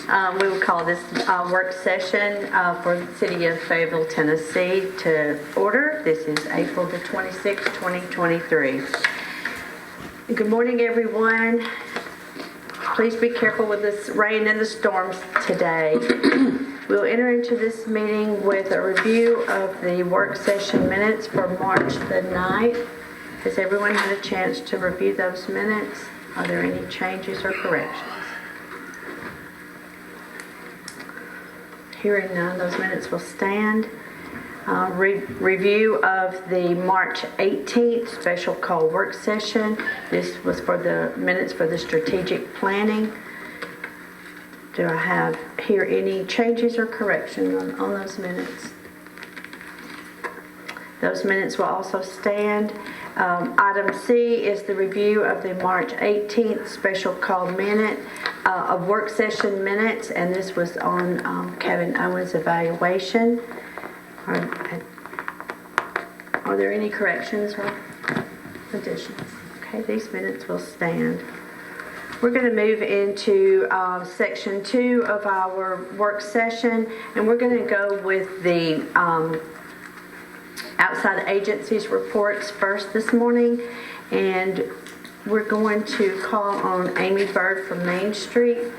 We will call this work session for the City of Fayetteville, Tennessee to order. This is April the 26th, 2023. Good morning, everyone. Please be careful with this rain and the storms today. We'll enter into this meeting with a review of the work session minutes for March the 9th. Has everyone had a chance to review those minutes? Are there any changes or corrections? Hearing none, those minutes will stand. Review of the March 18th special call work session. This was for the minutes for the strategic planning. Do I have here any changes or corrections on those minutes? Those minutes will also stand. Item C is the review of the March 18th special call minute of work session minutes, and this was on Kevin Owens' evaluation. Are there any corrections or additions? Okay, these minutes will stand. We're going to move into section 2 of our work session, and we're going to go with the outside agencies reports first this morning, and we're going to call on Amy Bird from Main Street.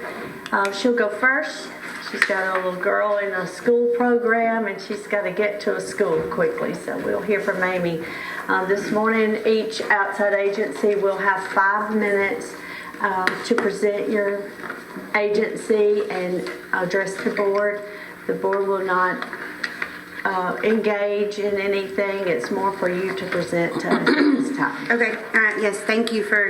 She'll go first. She's got a little girl in a school program, and she's got to get to a school quickly, so we'll hear from Amy. This morning, each outside agency will have 5 minutes to present your agency and address the board. The board will not engage in anything. It's more for you to present to us at this time. Okay. All right. Yes. Thank you for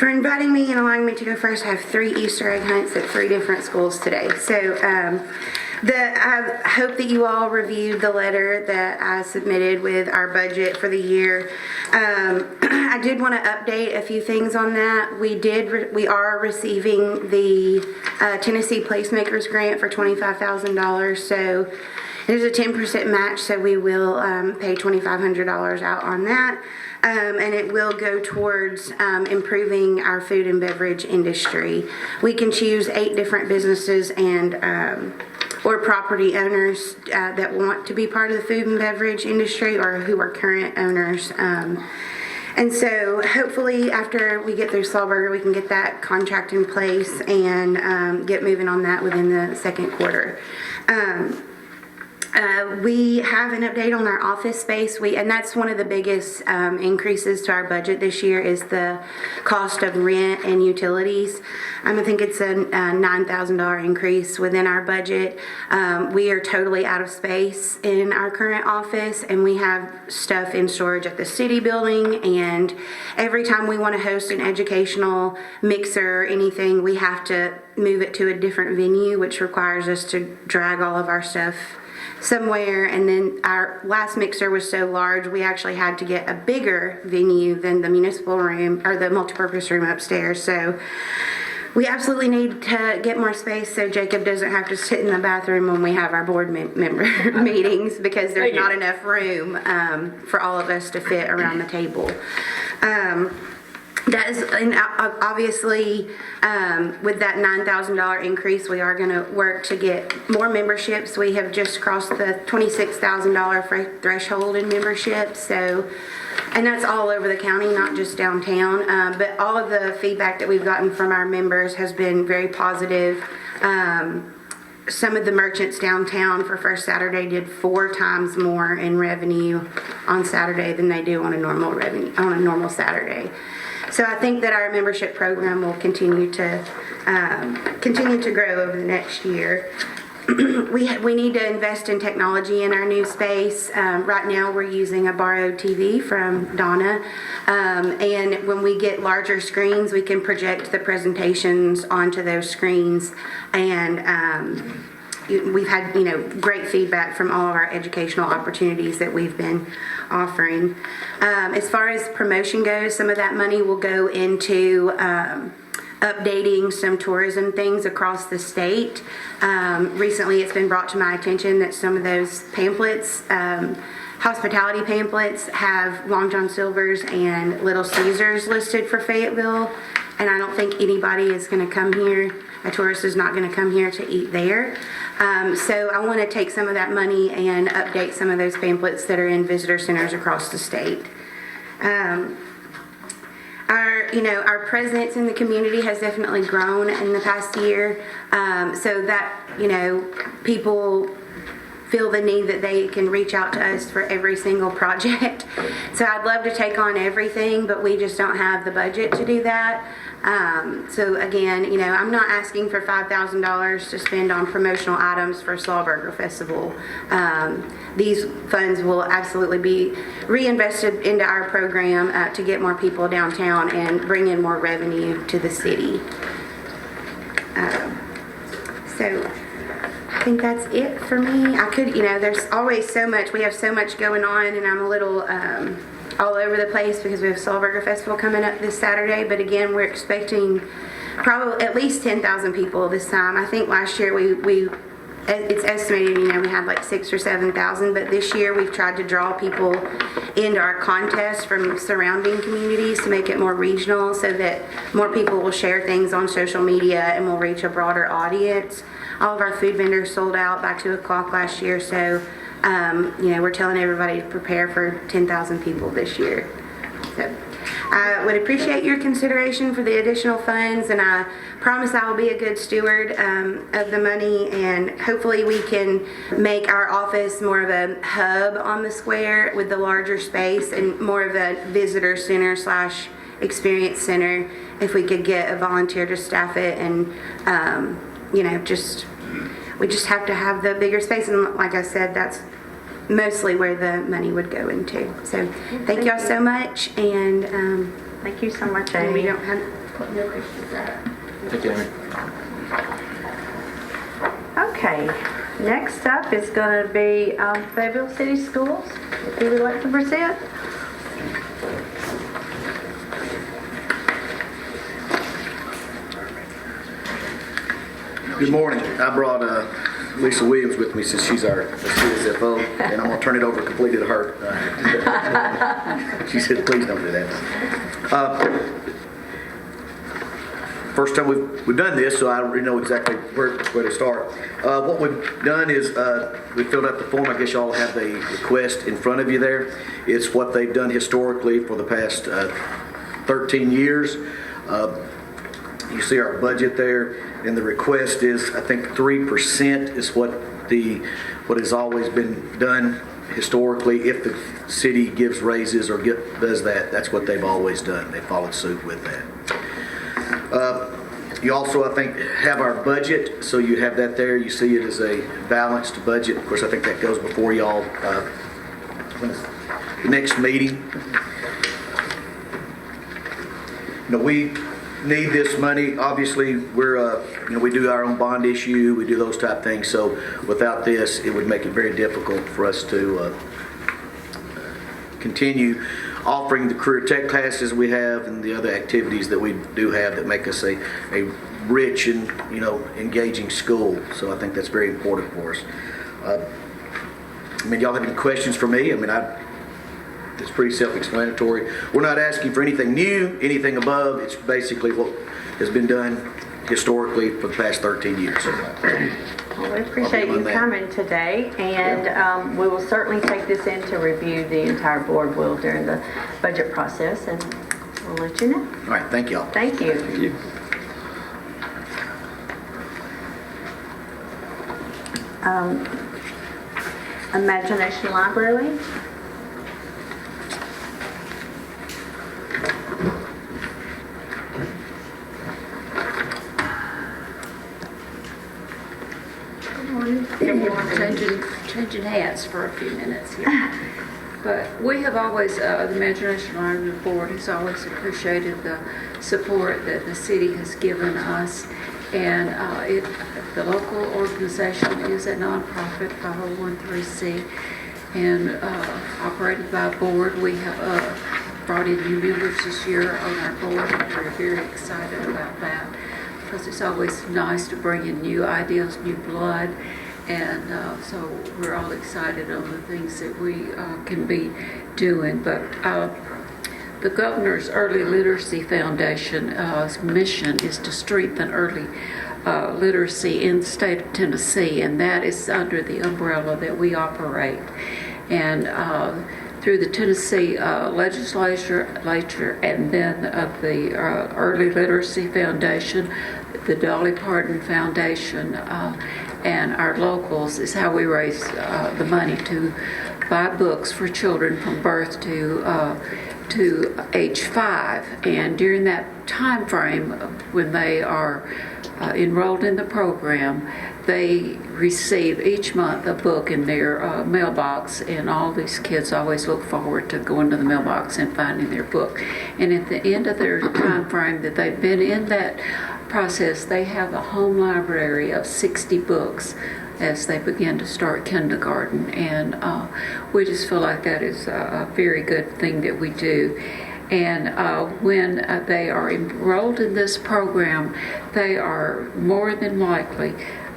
inviting me and allowing me to go first. I have 3 Easter egg hunts at 3 different schools today. So I hope that you all reviewed the letter that I submitted with our budget for the year. I did want to update a few things on that. We are receiving the Tennessee Placemakers grant for $25,000. So there's a 10% match, so we will pay $2,500 out on that. And it will go towards improving our food and beverage industry. We can choose 8 different businesses and or property owners that want to be part of the food and beverage industry or who are current owners. And so hopefully after we get through Sahlberger, we can get that contract in place and get moving on that within the second quarter. We have an update on our office space. And that's one of the biggest increases to our budget this year is the cost of rent and utilities. I think it's a $9,000 increase within our budget. We are totally out of space in our current office, and we have stuff in storage at the city building. And every time we want to host an educational mixer or anything, we have to move it to a different venue, which requires us to drag all of our stuff somewhere. And then our last mixer was so large, we actually had to get a bigger venue than the municipal room or the multipurpose room upstairs. So we absolutely need to get more space so Jacob doesn't have to sit in the bathroom when we have our board member meetings, because there's not enough room for all of us to fit around the table. That is, and obviously, with that $9,000 increase, we are going to work to get more memberships. We have just crossed the $26,000 threshold in memberships. So, and that's all over the county, not just downtown. But all of the feedback that we've gotten from our members has been very positive. Some of the merchants downtown for First Saturday did 4 times more in revenue on Saturday than they do on a normal Saturday. So I think that our membership program will continue to grow over the next year. We need to invest in technology in our new space. Right now we're using a borrowed TV from Donna, and when we get larger screens, we can project the presentations onto those screens. And we've had great feedback from all of our educational opportunities that we've been offering. As far as promotion goes, some of that money will go into updating some tourism things across the state. Recently it's been brought to my attention that some of those pamphlets, hospitality pamphlets, have Long John Silver's and Little Caesars listed for Fayetteville, and I don't think anybody is going to come here A tourist is not going to come here to eat there. So I want to take some of that money and update some of those pamphlets that are in visitor centers across the state. Our presence in the community has definitely grown in the past year. So that, people feel the need that they can reach out to us for every single project. So I'd love to take on everything, but we just don't have the budget to do that. So again, I'm not asking for $5,000 to spend on promotional items for Slaw Burger Festival. These funds will absolutely be reinvested into our program to get more people downtown and bring in more revenue to the city. So I think that's it for me. I could, there's always so much. We have so much going on, and I'm a little all over the place because we have Slaw Burger Festival coming up this Saturday. But again, we're expecting probably at least 10,000 people this time. I think last year it's estimated, we had like 6,000 or 7,000, but this year we've tried to draw people into our contest from surrounding communities to make it more regional so that more people will share things on social media and will reach a broader audience. All of our food vendors sold out by 2 o'clock last year, so we're telling everybody to prepare for 10,000 people this year. So I would appreciate your consideration for the additional funds, and I promise I will be a good steward of the money, and hopefully we can make our office more of a hub on the square with the larger space and more of a visitor center / experience center if we could get a volunteer to staff it. And we just have to have the bigger space, and like I said, that's mostly where the money would go into. So thank y'all so much, and Thank you so much, Amy. we don't have no questions. Thank you, Amy. Okay, next up is going to be Fayetteville City Schools. If you would like to present. Good morning. I brought Lisa Williams with me since she's our CSFO, and I'm going to turn it over completely to her. She said, please don't do that. First time we've done this, so I already know exactly where to start. What we've done is we filled out the form. I guess y'all have the request in front of you there. It's what they've done historically for the past 13 years. You see our budget there, and the request is, I think, 3% is what has always been done historically. If the city gives raises or does that, that's what they've always done. They followed suit with that. You also, I think, have our budget, so you have that there. You see it as a balanced budget. Of course, I think that goes before y'all the next meeting. We need this money. Obviously, we do our own bond issue. We do those type things. So without this, it would make it very difficult for us to continue offering the career tech classes we have and the other activities that we do have that make us a rich and engaging school. So I think that's very important for us. Y'all have any questions for me? It's pretty self-explanatory. We're not asking for anything new, anything above. It's basically what has been done historically for the past 13 years. Well, we appreciate you coming today, and we will certainly take this in to review. The entire board will during the budget process, and we'll let you know. All right, thank y'all. Thank you. Thank you. Imagination Library. Changing hats for a few minutes here. But we have always, the Imagination Library Board has always appreciated the support that the city has given us. And the local organization is a nonprofit 501(c) and operated by a board. We have brought in new members this year on our board, and we're very excited about that because it's always nice to bring in new ideas, new blood. And so we're all excited on the things that we can be doing. But the Governor's Early Literacy Foundation's mission is to strengthen early literacy in the state of Tennessee, and that is under the umbrella that we operate. And through the Tennessee legislature, and then the Early Literacy Foundation, the Dolly Parton Foundation, and our locals is how we raise the money to buy books for children from birth to age 5. And during that time frame, when they are enrolled in the program, they receive each month a book in their mailbox, and all these kids always look forward to going to the mailbox and finding their book. And at the end of their time frame that they've been in that process, they have a home library of 60 books as they begin to start kindergarten. And we just feel like that is a very good thing that we do. And when they are enrolled in this program, they are more than likely,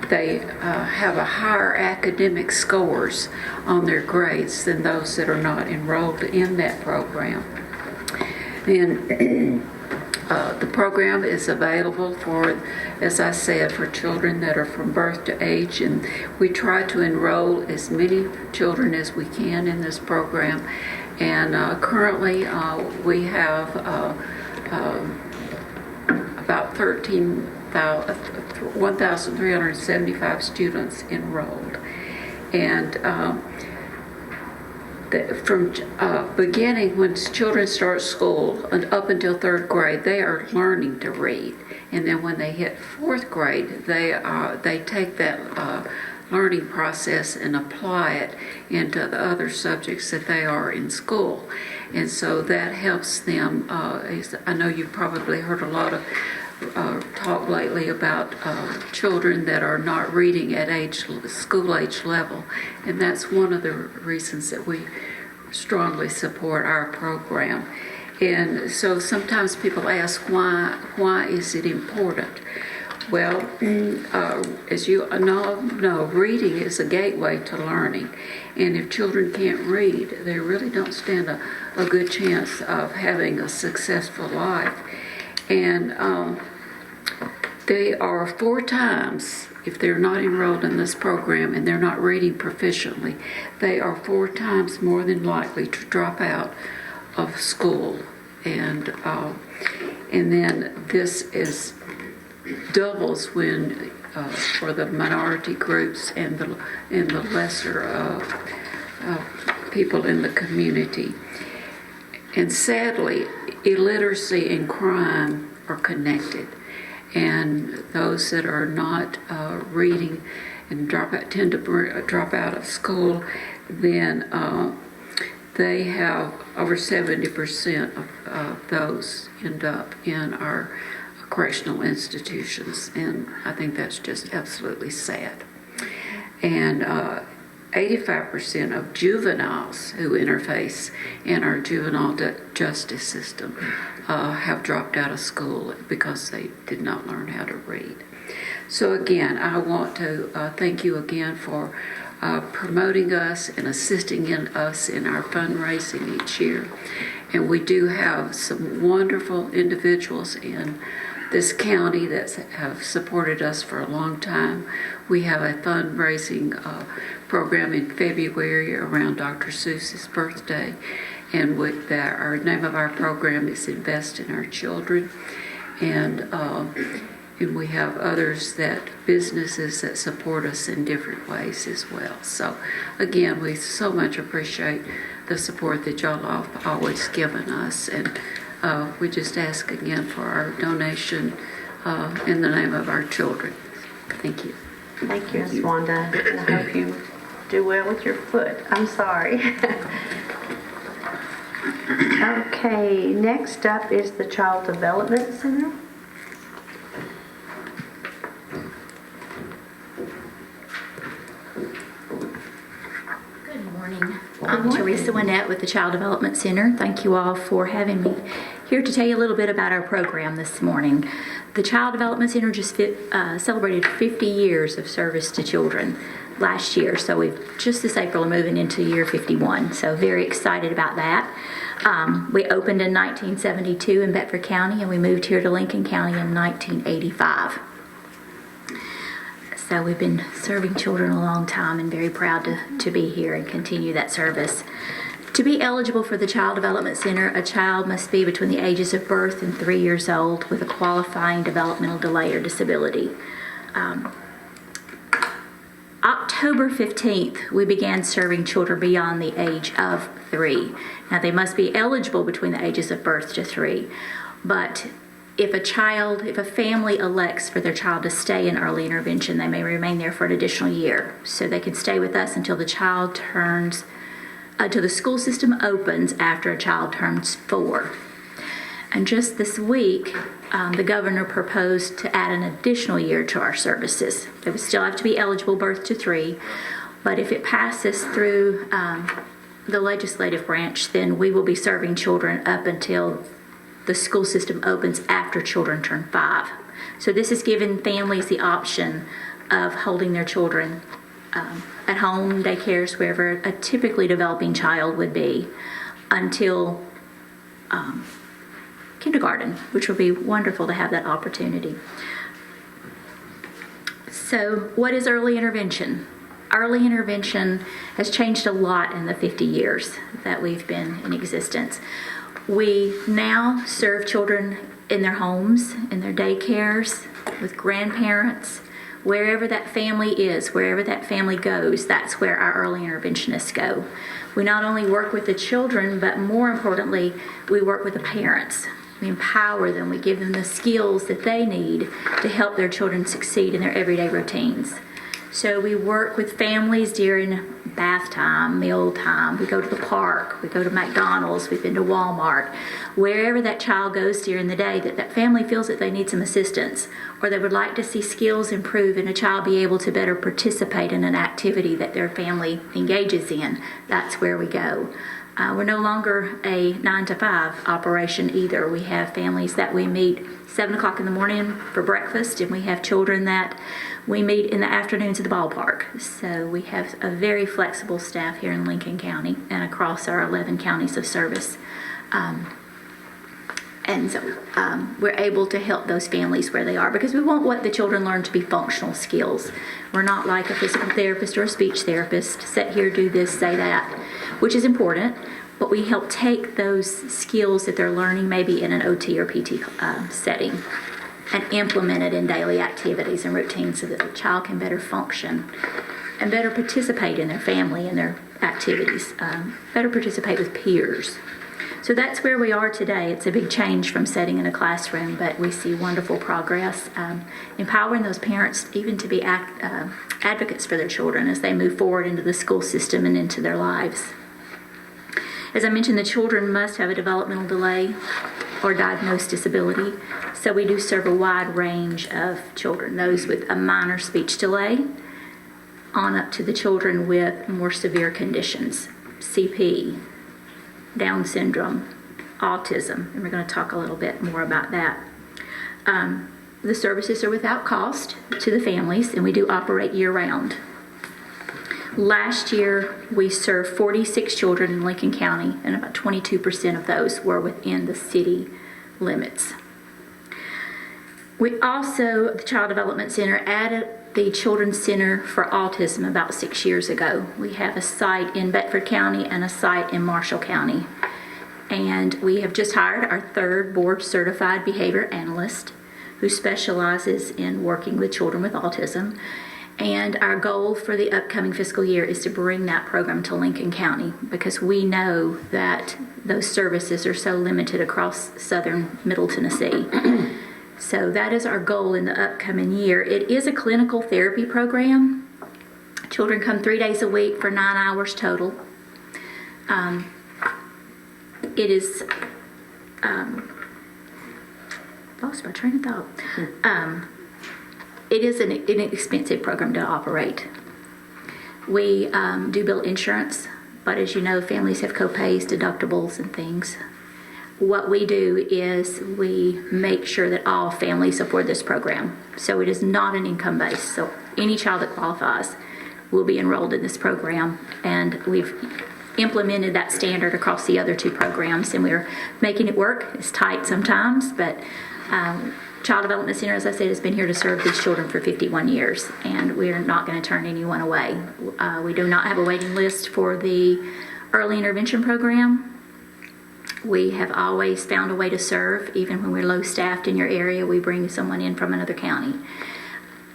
they have a higher academic scores on their grades than those that are not enrolled in that program. And the program is available for, as I said, for children that are from birth to age, and we try to enroll as many children as we can in this program. And currently we have about 1,375 students enrolled. And from beginning, when children start school and up until 3rd grade, they are learning to read. And then when they hit 4th grade, they take that learning process and apply it into the other subjects that they are in school. And so that helps them. I know you've probably heard a lot of talk lately about children that are not reading at school age level, and that's one of the reasons that we strongly support our program. And so sometimes people ask, why is it important? Well, as you know, reading is a gateway to learning, and if children can't read, they really don't stand a good chance of having a successful life. And they are 4 times, if they're not enrolled in this program and they're not reading proficiently, they are 4 times more than likely to drop out of school. And then this is doubles when for the minority groups and the lesser people in the community. And sadly, illiteracy and crime are connected. And those that are not reading and tend to drop out of school, then they have over 70% of those end up in our correctional institutions. And I think that's just absolutely sad. And 85% of juveniles who interface in our juvenile justice system have dropped out of school because they did not learn how to read. So again, I want to thank you again for promoting us and assisting us in our fundraising each year. And we do have some wonderful individuals in this county that have supported us for a long time. We have a fundraising program in February around Dr. Seuss's birthday, and with that, our name of our program is Invest in Our Children. And we have businesses that support us in different ways as well. So again, we so much appreciate the support that y'all have always given us, and we just ask again for our donation in the name of our children. Thank you. Thank you, Ms. Wanda. And I hope you do well with your foot. I'm sorry. Okay, next up is the Child Development Center. Good morning. I'm Teresa Winnett with the Child Development Center. Thank you all for having me here to tell you a little bit about our program this morning. The Child Development Center just celebrated 50 years of service to children last year, so we've just this April are moving into year 51, so very excited about that. We opened in 1972 in Bedford County, and we moved here to Lincoln County in 1985. So we've been serving children a long time and very proud to be here and continue that service. To be eligible for the Child Development Center, a child must be between the ages of birth and 3 years old with a qualifying developmental delay or disability. October 15th, we began serving children beyond the age of 3. Now, they must be eligible between the ages of birth to 3, but if a family elects for their child to stay in early intervention, they may remain there for an additional year. So they can stay with us until the child turns, until the school system opens after a child turns 4. And just this week, the governor proposed to add an additional year to our services. They would still have to be eligible birth to 3, but if it passes through the legislative branch, then we will be serving children up until the school system opens after children turn 5. So this has given families the option of holding their children at home, daycares, wherever a typically developing child would be, until kindergarten, which will be wonderful to have that opportunity. So what is early intervention? Early intervention has changed a lot in the 50 years that we've been in existence. We now serve children in their homes, in their daycares, with grandparents, wherever that family is, wherever that family goes, that's where our early interventionists go. We not only work with the children, but more importantly, we work with the parents. We empower them, we give them the skills that they need to help their children succeed in their everyday routines. So we work with families during bath time, meal time. We go to the park, we go to McDonald's, we've been to Walmart. Wherever that child goes during the day, that family feels that they need some assistance, or they would like to see skills improve and a child be able to better participate in an activity that their family engages in, that's where we go. We're no longer a 9-to-5 operation either. We have families that we meet 7 o'clock in the morning for breakfast, and we have children that we meet in the afternoons at the ballpark. So we have a very flexible staff here in Lincoln County and across our 11 counties of service. And so we're able to help those families where they are because we want what the children learn to be functional skills. We're not like a physical therapist or a speech therapist, sit here, do this, say that, which is important, but we help take those skills that they're learning maybe in an OT or PT setting and implement it in daily activities and routines so that the child can better function and better participate in their family and their activities, better participate with peers. So that's where we are today. It's a big change from sitting in a classroom, but we see wonderful progress, empowering those parents even to be advocates for their children as they move forward into the school system and into their lives. As I mentioned, the children must have a developmental delay or diagnosed disability, so we do serve a wide range of children, those with a minor speech delay on up to the children with more severe conditions, CP, Down syndrome, autism, and we're going to talk a little bit more about that. The services are without cost to the families, and we do operate year-round. Last year, we served 46 children in Lincoln County, and about 22% of those were within the city limits. We also, the Child Development Center, added the Children's Center for Autism about 6 years ago. We have a site in Bedford County and a site in Marshall County. And we have just hired our 3rd board-certified behavior analyst who specializes in working with children with autism. And our goal for the upcoming fiscal year is to bring that program to Lincoln County because we know that those services are so limited across southern Middle Tennessee. So that is our goal in the upcoming year. It is a clinical therapy program. Children come 3 days a week for 9 hours total. It is, lost my train of thought. It is an inexpensive program to operate. We do bill insurance, but as you know, families have co-pays, deductibles, and things. What we do is we make sure that all families afford this program. So it is not an income base. So any child that qualifies will be enrolled in this program. And we've implemented that standard across the other 2 programs, and we're making it work. It's tight sometimes, but Child Development Center, as I said, has been here to serve these children for 51 years, and we are not going to turn anyone away. We do not have a waiting list for the early intervention program. We have always found a way to serve, even when we're low-staffed in your area, we bring someone in from another county.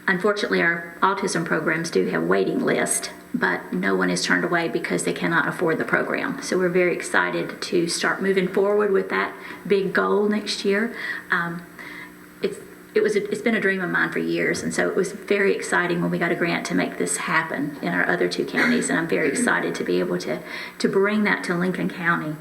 Unfortunately, our autism programs do have waiting lists, but no one is turned away because they cannot afford the program. So we're very excited to start moving forward with that big goal next year. It's been a dream of mine for years, and so it was very exciting when we got a grant to make this happen in our other 2 counties, and I'm very excited to be able to bring that to Lincoln County.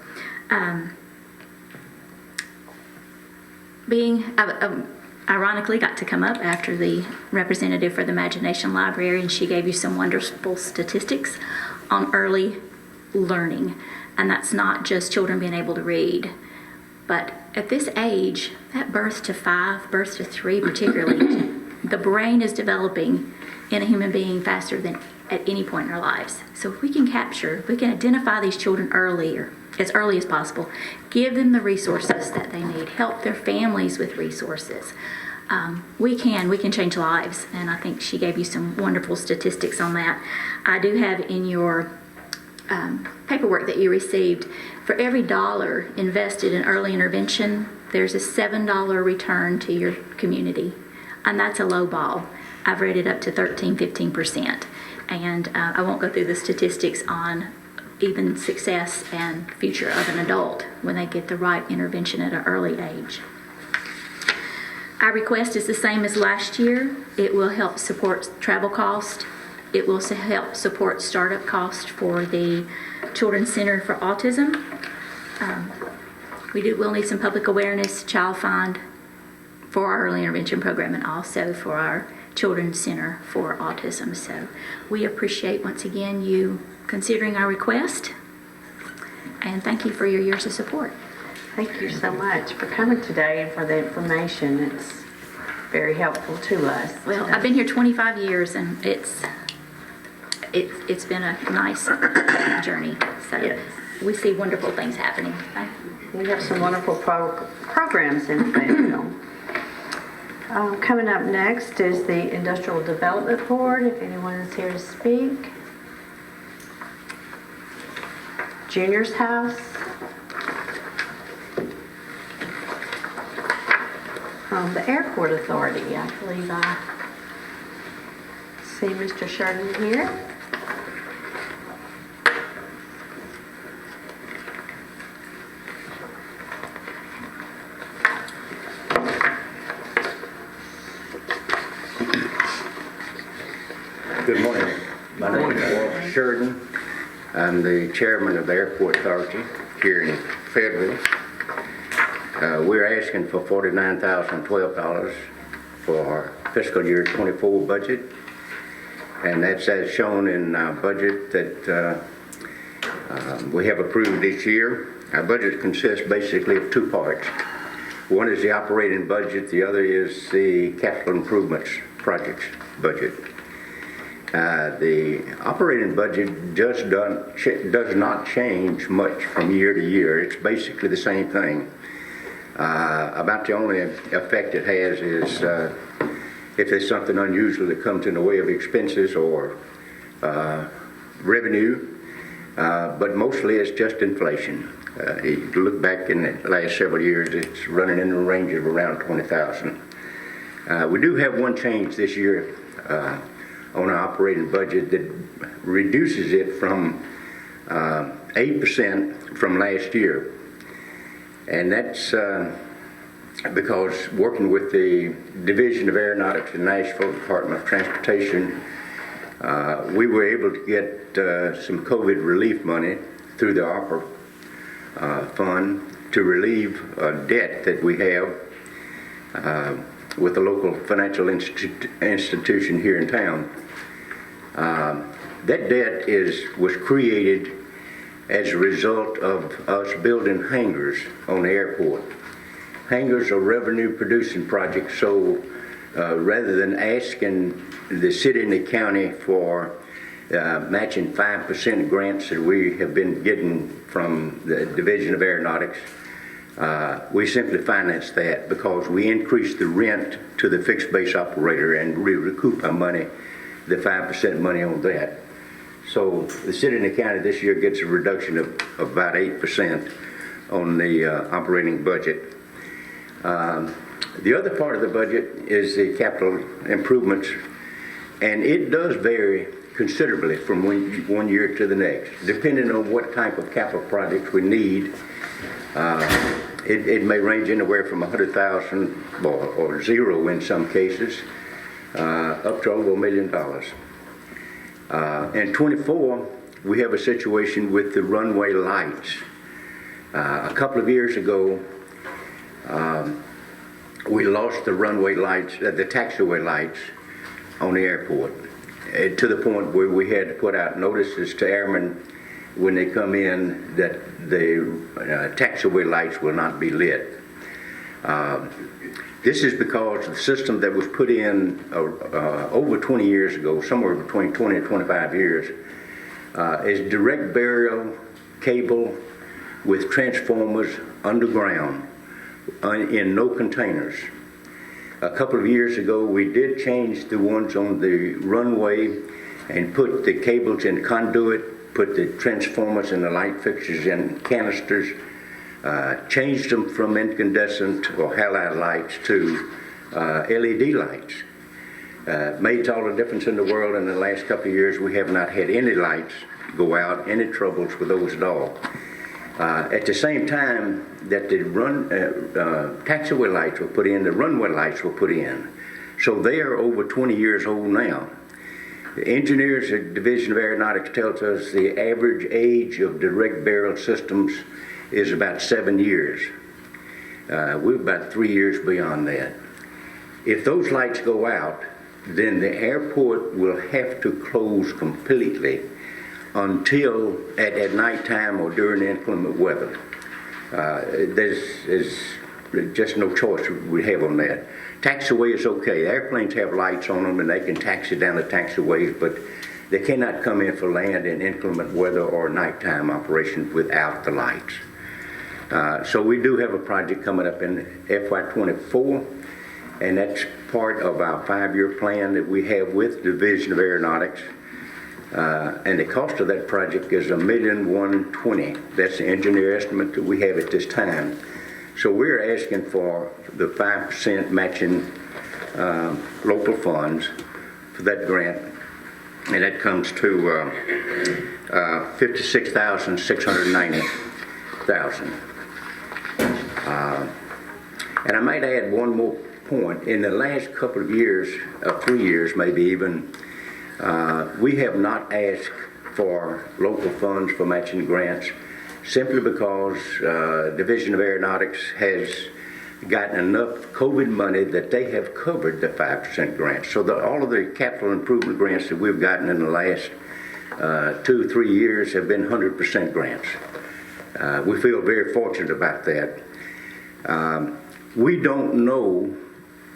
Ironically got to come up after the representative for the Imagination Library, and she gave you some wonderful statistics on early learning, and that's not just children being able to read. But at this age, at birth to 5, birth to 3 particularly, the brain is developing in a human being faster than at any point in our lives. So if we can identify these children earlier, as early as possible, give them the resources that they need, help their families with resources. We can change lives, and I think she gave you some wonderful statistics on that. I do have in your paperwork that you received, for every dollar invested in early intervention, there's a $7 return to your community, and that's a low ball. I've read it up to 13-15%, and I won't go through the statistics on even success and future of an adult when they get the right intervention at an early age. Our request is the same as last year. It will help support travel costs. It will help support startup costs for the Children's Center for Autism. We'll need some public awareness, child find for our early intervention program, and also for our Children's Center for Autism. So we appreciate once again you considering our request, and thank you for your years of support. Thank you so much for coming today and for the information. It's very helpful to us. Well, I've been here 25 years, and it's been a nice journey. So Yes. we see wonderful things happening. Thank you. We have some wonderful programs in Fayetteville. Coming up next is the Industrial Development Board, if anyone is here to speak. Junior's House. The Airport Authority, I believe I see Mr. Sheridan here. Good morning. My name is Walter Sheridan. I'm the chairman of the Airport Authority here in Fayetteville. We're asking for $49,012 for our fiscal year 24 budget, and that's as shown in our budget that we have approved this year. Our budget consists basically of 2 parts. One is the operating budget, the other is the capital improvements projects budget. The operating budget just does not change much from year to year. It's basically the same thing. About the only effect it has is if there's something unusual that comes in the way of expenses or revenue, but mostly it's just inflation. You look back in the last several years, it's running in the range of around $20,000. We do have one change this year on our operating budget that reduces it from 8% from last year. And that's because working with the Division of Aeronautics in Nashville Department of Transportation, we were able to get some COVID relief money through the ARPA fund to relieve a debt that we have with a local financial institution here in town. That debt was created as a result of us building hangars on the airport. Hangars are revenue producing projects, so rather than asking the city and the county for matching 5% grants that we have been getting from the Division of Aeronautics, We simply finance that because we increase the rent to the fixed base operator and we recoup our money, the 5% money on that. So the city and the county this year gets a reduction of about 8% on the operating budget. The other part of the budget is the capital improvements, and it does vary considerably from one year to the next, depending on what type of capital projects we need. It may range anywhere from $100,000 or zero in some cases, up to over $1 million. In 24, we have a situation with the runway lights. A couple of years ago, we lost the runway lights, the taxiway lights on the airport, to the point where we had to put out notices to airmen when they come in that the taxiway lights will not be lit. This is because the system that was put in over 20 years ago, somewhere between 20 and 25 years, is direct burial cable with transformers underground in no containers. A couple of years ago, we did change the ones on the runway and put the cables in conduit, put the transformers and the light fixtures in canisters, changed them from incandescent or halide lights to LED lights. Made all the difference in the world. In the last couple of years, we have not had any lights go out, any troubles with those at all. At the same time that the taxiway lights were put in, the runway lights were put in. So they are over 20 years old now. The engineers at Division of Aeronautics tells us the average age of direct burial systems is about 7 years. We're about 3 years beyond that. If those lights go out, then the airport will have to close completely until at nighttime or during inclement weather. There's just no choice we have on that. Taxiway is okay. The airplanes have lights on them and they can taxi down the taxiways, but they cannot come in for land in inclement weather or nighttime operation without the lights. So we do have a project coming up in FY24, and that's part of our 5-year plan that we have with Division of Aeronautics. And the cost of that project is $1,120,000. That's the engineer estimate that we have at this time. So we're asking for the 5% matching local funds for that grant, and that comes to $56,690,000. And I might add one more point. In the last couple of years, 3 years maybe even, we have not asked for local funds for matching grants simply because Division of Aeronautics has gotten enough COVID money that they have covered the 5% grants. So all of the capital improvement grants that we've gotten in the last 2 or 3 years have been 100% grants. We feel very fortunate about that. We don't know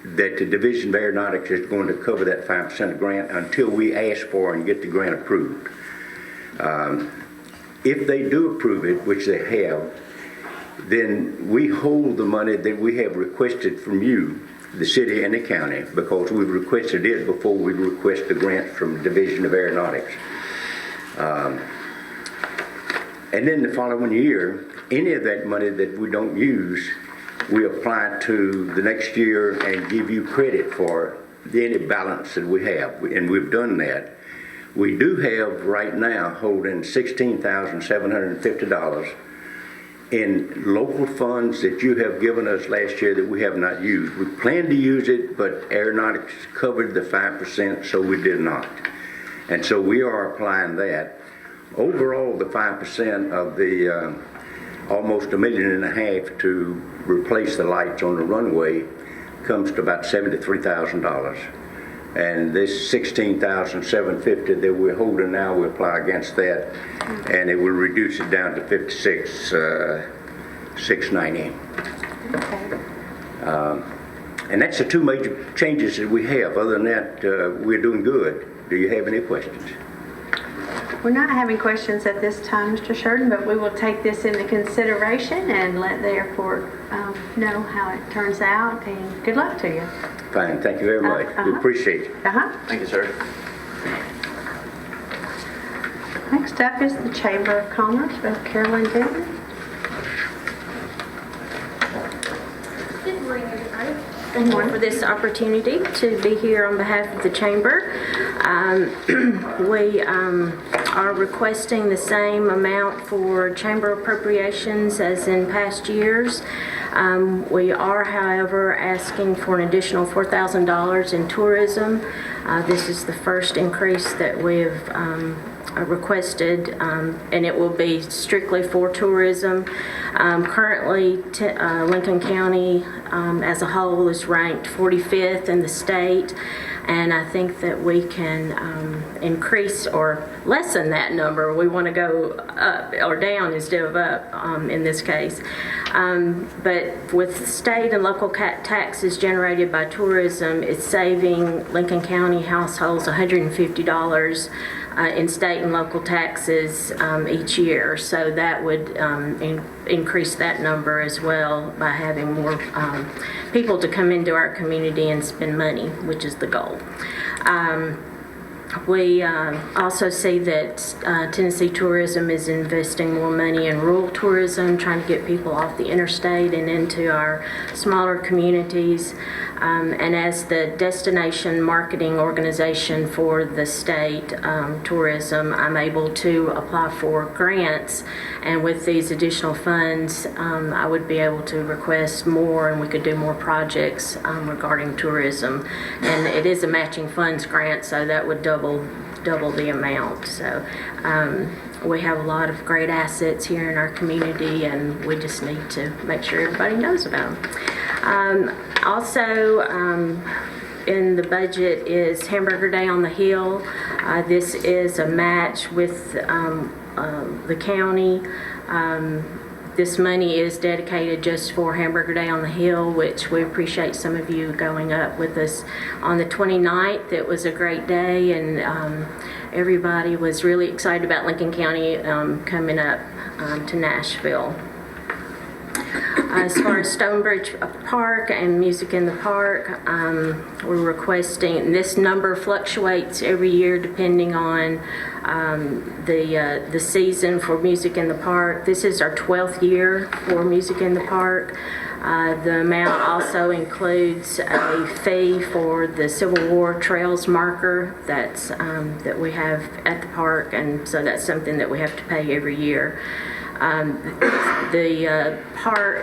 that the Division of Aeronautics is going to cover that 5% grant until we ask for and get the grant approved. If they do approve it, which they have, then we hold the money that we have requested from you, the city and the county, because we've requested it before we request the grant from Division of Aeronautics. And then the following year, any of that money that we don't use, we apply to the next year and give you credit for any balance that we have, and we've done that. We do have right now holding $16,750 in local funds that you have given us last year that we have not used. We planned to use it, but Aeronautics covered the 5%, so we did not. And so we are applying that. Overall, the 5% of the almost $1.5 million to replace the lights on the runway comes to about $73,000. And this $16,750 that we're holding now, we apply against that, and it will reduce it down to $56,690. And that's the two major changes that we have. Other than that, we're doing good. Do you have any questions? We're not having questions at this time, Mr. Sheridan, but we will take this into consideration and let the airport know how it turns out, and good luck to you. Fine, thank you very much. We Uh-huh. appreciate it. Uh-huh. Thank you, sir. Next up is the Chamber of Commerce of Carolyn Denton. Good morning, everybody. Thank you for this opportunity to be here on behalf of the Chamber. We are requesting the same amount for Chamber appropriations as in past years. We are, however, asking for an additional $4,000 in tourism. This is the first increase that we've requested, and it will be strictly for tourism. Currently, Lincoln County as a whole is ranked 45th in the state, and I think that we can increase or lessen that number. We want to go up or down instead of up in this case. But with state and local taxes generated by tourism, it's saving Lincoln County households $150 in state and local taxes each year. So that would increase that number as well by having more people to come into our community and spend money, which is the goal. We also see that Tennessee Tourism is investing more money in rural tourism, trying to get people off the interstate and into our smaller communities. And as the destination marketing organization for the state tourism, I'm able to apply for grants. And with these additional funds, I would be able to request more, and we could do more projects regarding tourism. And it is a matching funds grant, so that would double the amount. So we have a lot of great assets here in our community, and we just need to make sure everybody knows about them. Also, in the budget is Hamburger Day on the Hill. This is a match with the county. This money is dedicated just for Hamburger Day on the Hill, which we appreciate some of you going up with us on the 29th. It was a great day, and everybody was really excited about Lincoln County coming up to Nashville. As far as Stonebridge Park and Music in the Park, we're requesting, and this number fluctuates every year depending on the season for Music in the Park. This is our 12th year for Music in the Park. The amount also includes a fee for the Civil War Trails marker that we have at the park, and so that's something that we have to pay every year. The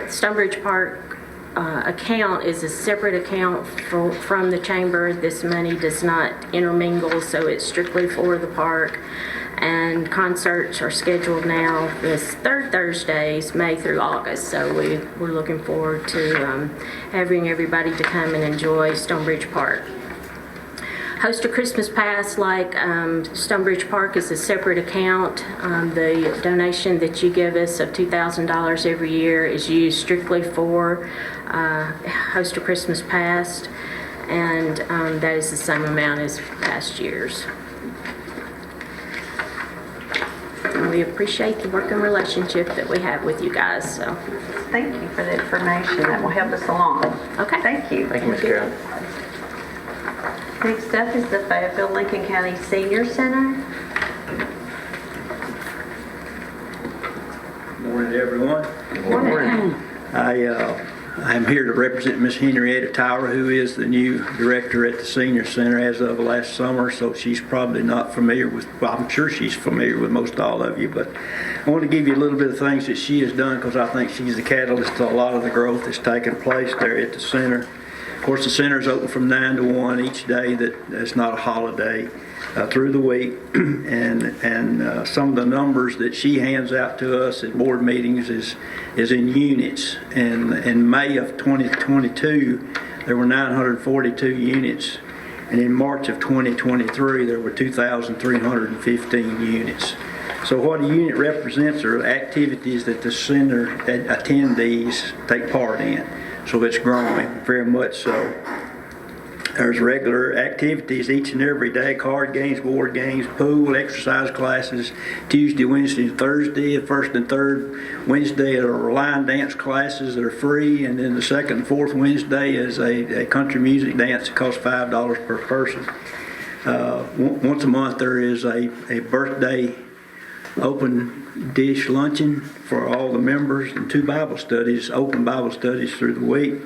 Stonebridge Park account is a separate account from the chamber. This money does not intermingle, so it's strictly for the park. And concerts are scheduled now this third Thursdays, May through August. So we're looking forward to having everybody to come and enjoy Stonebridge Park. Host a Christmas Pass, like Stonebridge Park, is a separate account. The donation that you give us of $2,000 every year is used strictly for Host a Christmas Pass, and that is the same amount as past years. And we appreciate the working relationship that we have with you guys. So, Thank you for the information. That will help us along. Okay. Thank you. Thank you, Ms. Carroll. Next up is the Fayetteville Lincoln County Senior Center. Morning, everyone. Morning. I'm here to represent Miss Henrietta Tower, who is the new director at the Senior Center as of last summer, so she's probably not familiar with, well, I'm sure she's familiar with most all of you, but I want to give you a little bit of things that she has done because I think she's the catalyst to a lot of the growth that's taken place there at the center. Of course, the center is open from 9 to 1 each day that's not a holiday through the week, and some of the numbers that she hands out to us at board meetings is in units. And in May of 2022, there were 942 units, and in March of 2023, there were 2,315 units. So what a unit represents are activities that the center attendees take part in. So it's growing very much so. There's regular activities each and every day, card games, board games, pool, exercise classes, Tuesday, Wednesday, and Thursday. The first and third Wednesday are line dance classes that are free, and then the second and fourth Wednesday is a country music dance that costs $5 per person. Once a month there is a birthday open dish luncheon for all the members and 2 Bible studies, open Bible studies through the week.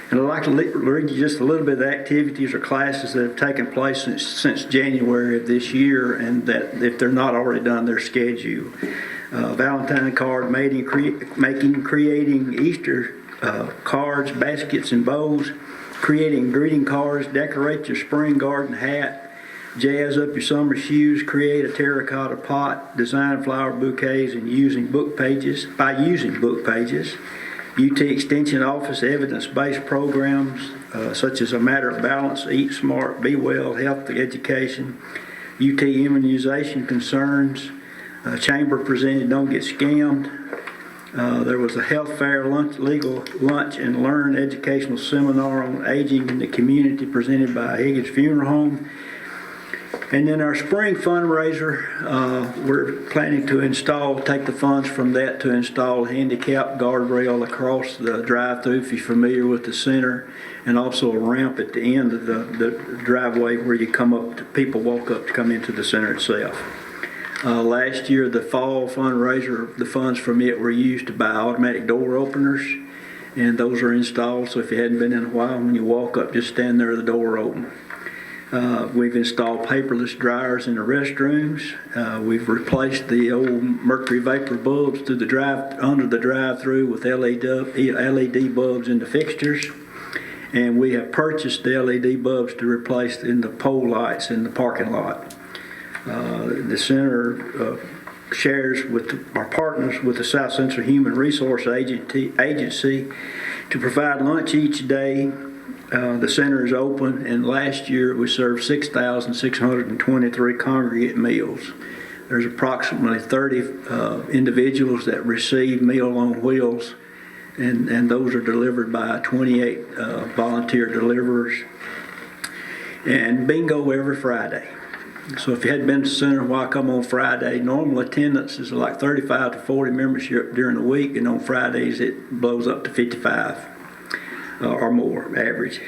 And I'd like to read you just a little bit of the activities or classes that have taken place since January of this year, and that if they're not already done, they're scheduled. Valentine card making, creating Easter cards, baskets, and bows, creating greeting cards, decorate your spring garden hat, jazz up your summer shoes, create a terracotta pot, design flower bouquets, and using book pages. UT Extension Office evidence-based programs such as A Matter of Balance, Eat Smart, Be Well, Health Education, UT Immunization Concerns, Chamber presented Don't Get Scammed. There was a health fair, legal lunch and learn educational seminar on aging in the community presented by Higgins Funeral Home. And then our spring fundraiser, we're planning to take the funds from that to install a handicap guardrail across the drive-through, if you're familiar with the center, and also a ramp at the end of the driveway where you people walk up to come into the center itself. Last year, the fall fundraiser, the funds from it were used to buy automatic door openers, and those are installed, so if you hadn't been in a while, when you walk up, just stand there, the door open. We've installed paperless dryers in the restrooms. We've replaced the old mercury vapor bulbs under the drive-through with LED bulbs in the fixtures. And we have purchased the LED bulbs to replace in the pole lights in the parking lot. The center shares with our partners with the South Central Human Resource Agency to provide lunch each day. The center is open, and last year we served 6,623 congregate meals. There's approximately 30 individuals that receive Meal on Wheels, and those are delivered by 28 volunteer deliverers. And bingo every Friday. So if you hadn't been to the center, why come on Friday? Normal attendance is like 35 to 40 membership during the week, and on Fridays it blows up to 55. Or more average.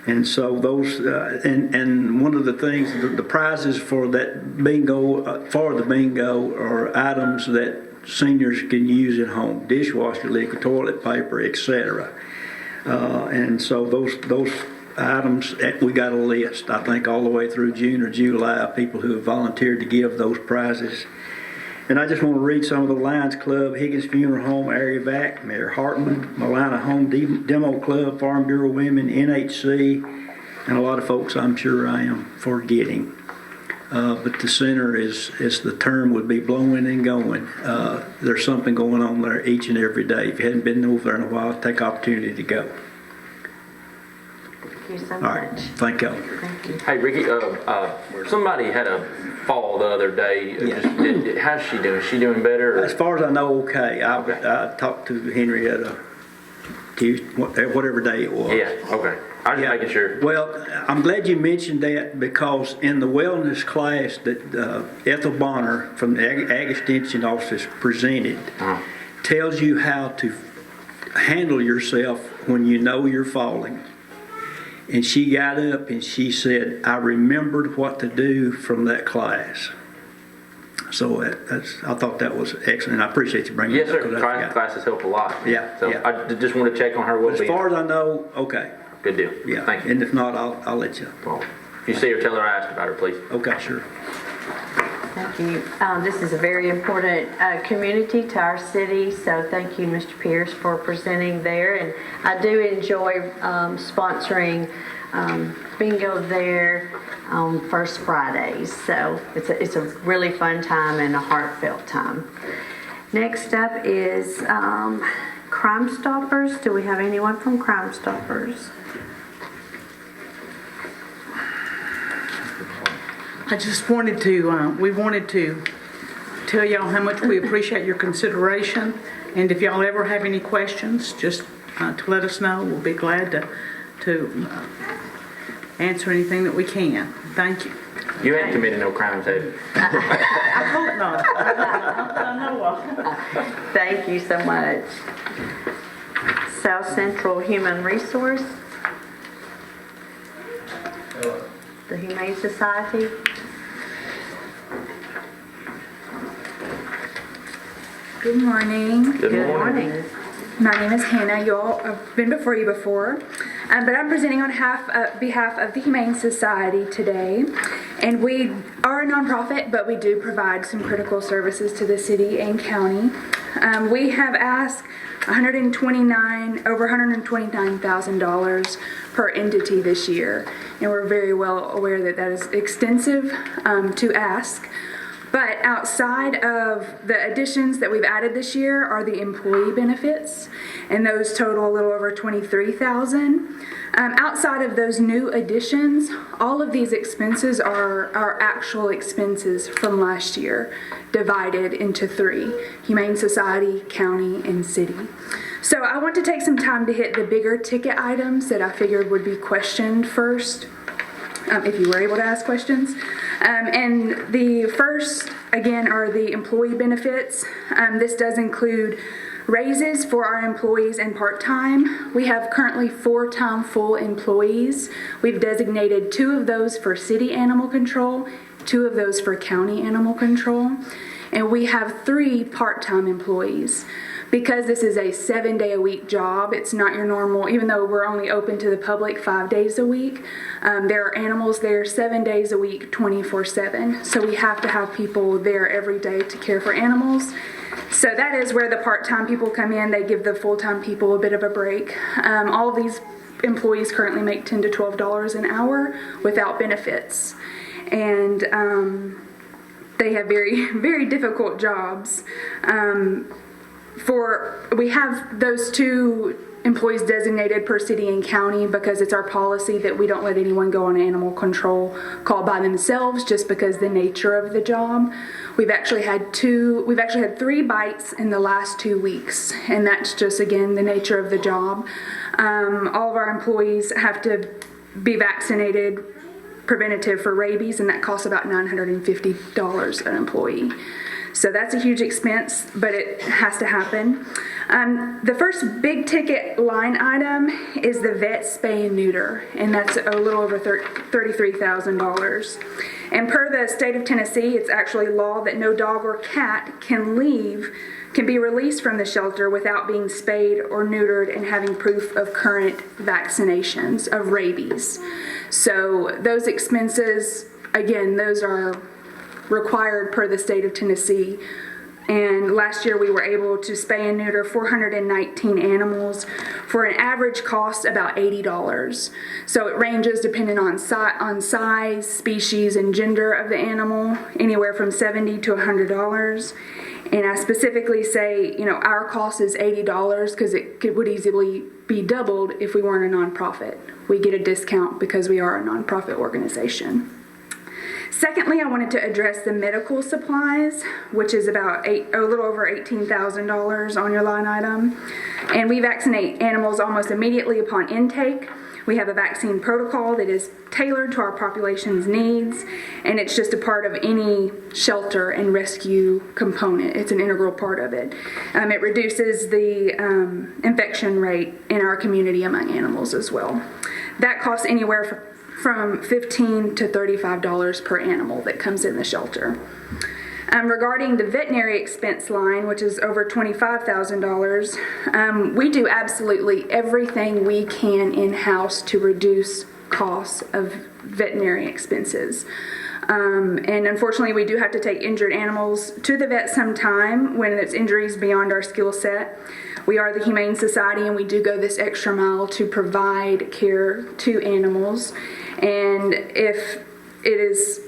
And so those, and one of the things, the prizes for that bingo, for the bingo are items that seniors can use at home, dishwasher liquid, toilet paper, etc. And so those items, we got a list, I think all the way through June or July, of people who have volunteered to give those prizes. And I just want to read some of the Lions Club, Higgins Funeral Home, Area Vac, Mayor Hartman, Malina Home Demo Club, Farm Bureau Women, NHC, and a lot of folks I'm sure I am forgetting. But the center is the term would be blowing and going. There's something going on there each and every day. If you hadn't been over there in a while, take opportunity to go. Thank you so All right, much. thank you. Thank you. Hey, Ricky, somebody had a fall the other day. Yeah. How's she doing? Is she doing better? As far as I know, okay. I talked to Henrietta Tuesday, whatever day it was. Yeah, okay. I was just making sure. Well, I'm glad you mentioned that, because in the wellness class that Ethel Bonner from the Ag Extension Office presented, tells you how to handle yourself when you know you're falling. And she got up and she said, I remembered what to do from that class. So I thought that was excellent. I appreciate you bringing Yes, it up. sir. Classes help a lot. Yeah, So yeah. I just want to check on her But as well-being. far as I know, okay. Good deal. Yeah. Thank you. And if not, I'll let you know. Well, if you see her, tell her I asked about her, please. Okay, sure. Thank you. This is a very important community to our city, so thank you, Mr. Pierce, for presenting there. And I do enjoy sponsoring bingo there on First Fridays, so it's a really fun time and a heartfelt time. Next up is Crime Stoppers. Do we have anyone from Crime Stoppers? I just wanted to, we wanted to tell y'all how much we appreciate your consideration, and if y'all ever have any questions, just to let us know. We'll be glad to answer anything that we can. Thank you. You ain't committed no crimes, have you? I hope not. Not that I know of. Thank you so much. South Central Human Resource. The Humane Society. Good morning. Good morning. My name is Hannah. I've been before you before, but I'm presenting on behalf of the Humane Society today. And we are a nonprofit, but we do provide some critical services to the city and county. We have asked over $129,000 per entity this year, and we're very well aware that that is extensive to ask. But outside of the additions that we've added this year are the employee benefits, and those total a little over $23,000. Outside of those new additions, all of these expenses are our actual expenses from last year, divided into three: Humane Society, County, and City. So I want to take some time to hit the bigger ticket items that I figured would be questioned first, if you were able to ask questions. And the first, again, are the employee benefits. This does include raises for our employees and part-time. We have currently 4-time full employees. We've designated 2 of those for city animal control, 2 of those for county animal control, and we have 3 part-time employees. Because this is a 7-day-a-week job, it's not your normal, even though we're only open to the public 5 days a week, there are animals there 7 days a week, 24/7. So we have to have people there every day to care for animals. So that is where the part-time people come in. They give the full-time people a bit of a break. All of these employees currently make $10 to $12 an hour without benefits. And they have very, very difficult jobs. We have those 2 employees designated per city and county because it's our policy that we don't let anyone go on animal control call by themselves just because the nature of the job. We've actually had 3 bites in the last 2 weeks, and that's just, again, the nature of the job. All of our employees have to be vaccinated preventative for rabies, and that costs about $950 an employee. So that's a huge expense, but it has to happen. The first big ticket line item is the vet spay and neuter, and that's a little over $33,000. And per the state of Tennessee, it's actually law that no dog or cat can be released from the shelter without being spayed or neutered and having proof of current vaccinations of rabies. So those expenses, again, those are required per the state of Tennessee. And last year we were able to spay and neuter 419 animals for an average cost about $80. So it ranges depending on size, species, and gender of the animal, anywhere from $70 to $100. And I specifically say, our cost is $80 because it would easily be doubled if we weren't a nonprofit. We get a discount because we are a nonprofit organization. Secondly, I wanted to address the medical supplies, which is about a little over $18,000 on your line item. And we vaccinate animals almost immediately upon intake. We have a vaccine protocol that is tailored to our population's needs, and it's just a part of any shelter and rescue component. It's an integral part of it. It reduces the infection rate in our community among animals as well. That costs anywhere from $15 to $35 per animal that comes in the shelter. Regarding the veterinary expense line, which is over $25,000, we do absolutely everything we can in-house to reduce costs of veterinary expenses. And unfortunately, we do have to take injured animals to the vet sometime when it's injuries beyond our skill set. We are the Humane Society, and we do go this extra mile to provide care to animals. And if it's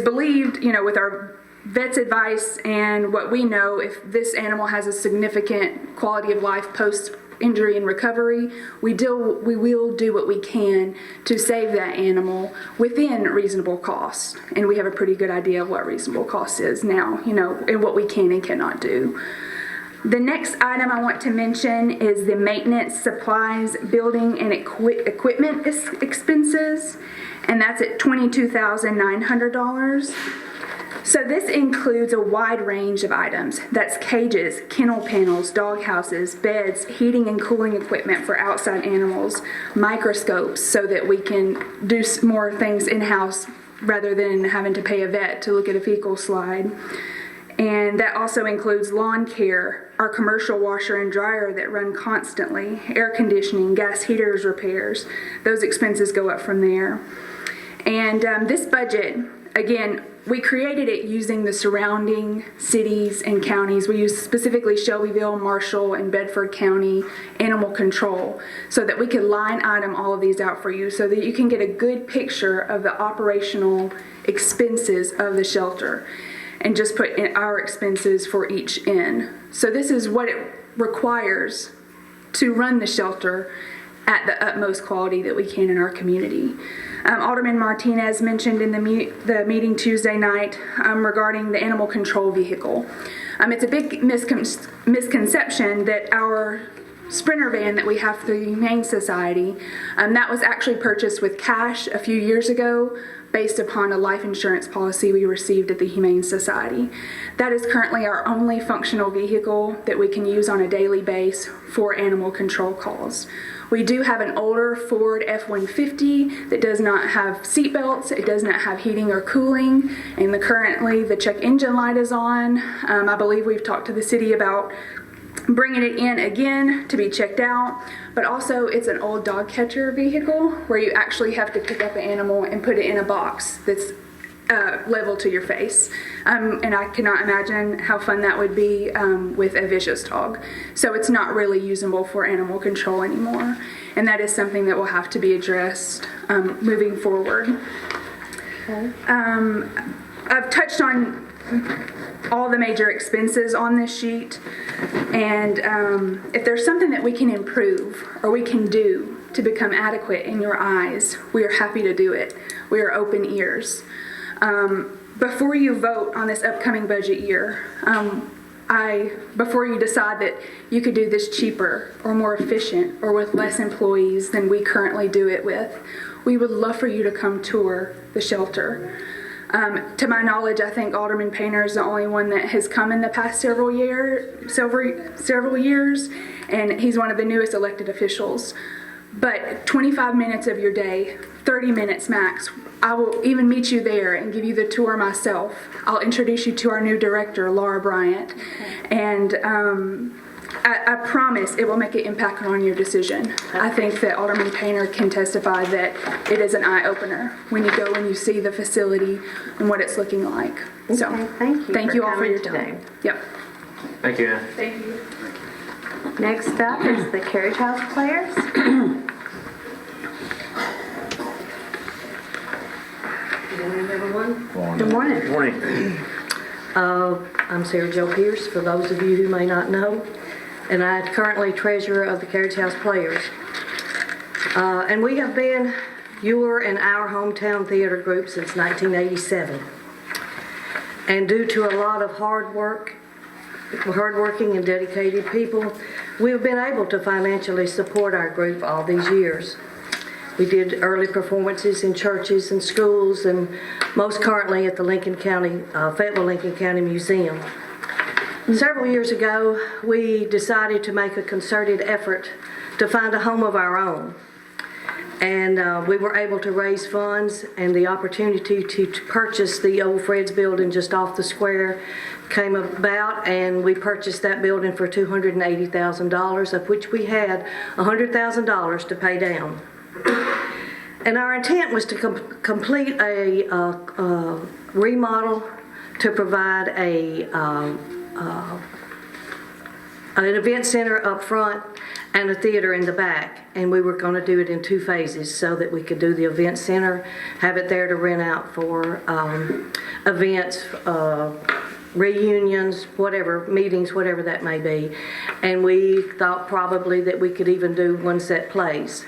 believed, with our vet's advice and what we know, if this animal has a significant quality of life post-injury and recovery, we will do what we can to save that animal within reasonable cost. And we have a pretty good idea of what reasonable cost is now, and what we can and cannot do. The next item I want to mention is the maintenance, supplies, building, and equipment expenses, and that's at $22,900. So this includes a wide range of items. That's cages, kennel panels, dog houses, beds, heating and cooling equipment for outside animals, microscopes so that we can do more things in-house rather than having to pay a vet to look at a fecal slide. And that also includes lawn care, our commercial washer and dryer that run constantly, air conditioning, gas heaters repairs. Those expenses go up from there. And this budget, again, we created it using the surrounding cities and counties. We used specifically Shelbyville, Marshall, and Bedford County Animal Control so that we could line item all of these out for you so that you can get a good picture of the operational expenses of the shelter and just put in our expenses for each inn. So this is what it requires to run the shelter at the utmost quality that we can in our community. Alderman Martinez mentioned in the meeting Tuesday night regarding the animal control vehicle. It's a big misconception that our Sprinter van that we have through the Humane Society, that was actually purchased with cash a few years ago based upon a life insurance policy we received at the Humane Society. That is currently our only functional vehicle that we can use on a daily basis for animal control calls. We do have an older Ford F-150 that does not have seat belts, it does not have heating or cooling, and currently the check engine light is on. I believe we've talked to the city about bringing it in again to be checked out, but also it's an old dog catcher vehicle where you actually have to pick up an animal and put it in a box that's level to your face. And I cannot imagine how fun that would be with a vicious dog. So it's not really usable for animal control anymore. And that is something that will have to be addressed moving forward. I've touched on all the major expenses on this sheet. And if there's something that we can improve or we can do to become adequate in your eyes, we are happy to do it. We are open ears. Before you vote on this upcoming budget year, before you decide that you could do this cheaper or more efficient or with less employees than we currently do it with, we would love for you to come tour the shelter. To my knowledge, I think Alderman Painter is the only one that has come in the past several years, and he's one of the newest elected officials. But 25 minutes of your day, 30 minutes max, I will even meet you there and give you the tour myself. I'll introduce you to our new director, Laura Bryant, and I promise it will make an impact on your decision. I think that Alderman Painter can testify that it is an eye-opener when you go and you see the facility and what it's looking like. So, Okay, thank you all for your coming time. Yep. Thank you, Ann. Thank you. Next up is the Carriage House Players. Good morning, everyone. Good morning. Good morning. I'm Sarah Jo Pierce, for those of you who may not know, and I'm currently treasurer of the Carriage House Players. And we have been your and our hometown theater group since 1987. And due to a lot of hardworking and dedicated people, we've been able to financially support our group all these years. We did early performances in churches and schools, and most currently at the Fayetteville Lincoln County Museum. Several years ago, we decided to make a concerted effort to find a home of our own. And we were able to raise funds, and the opportunity to purchase the old Fred's building just off the square came about, and we purchased that building for $280,000, of which we had $100,000 to pay down. And our intent was to complete a remodel to provide an event center up front and a theater in the back. And we were going to do it in 2 phases so that we could do the event center, have it there to rent out for events, reunions, whatever, meetings, whatever that may be. And we thought probably that we could even do 1 set plays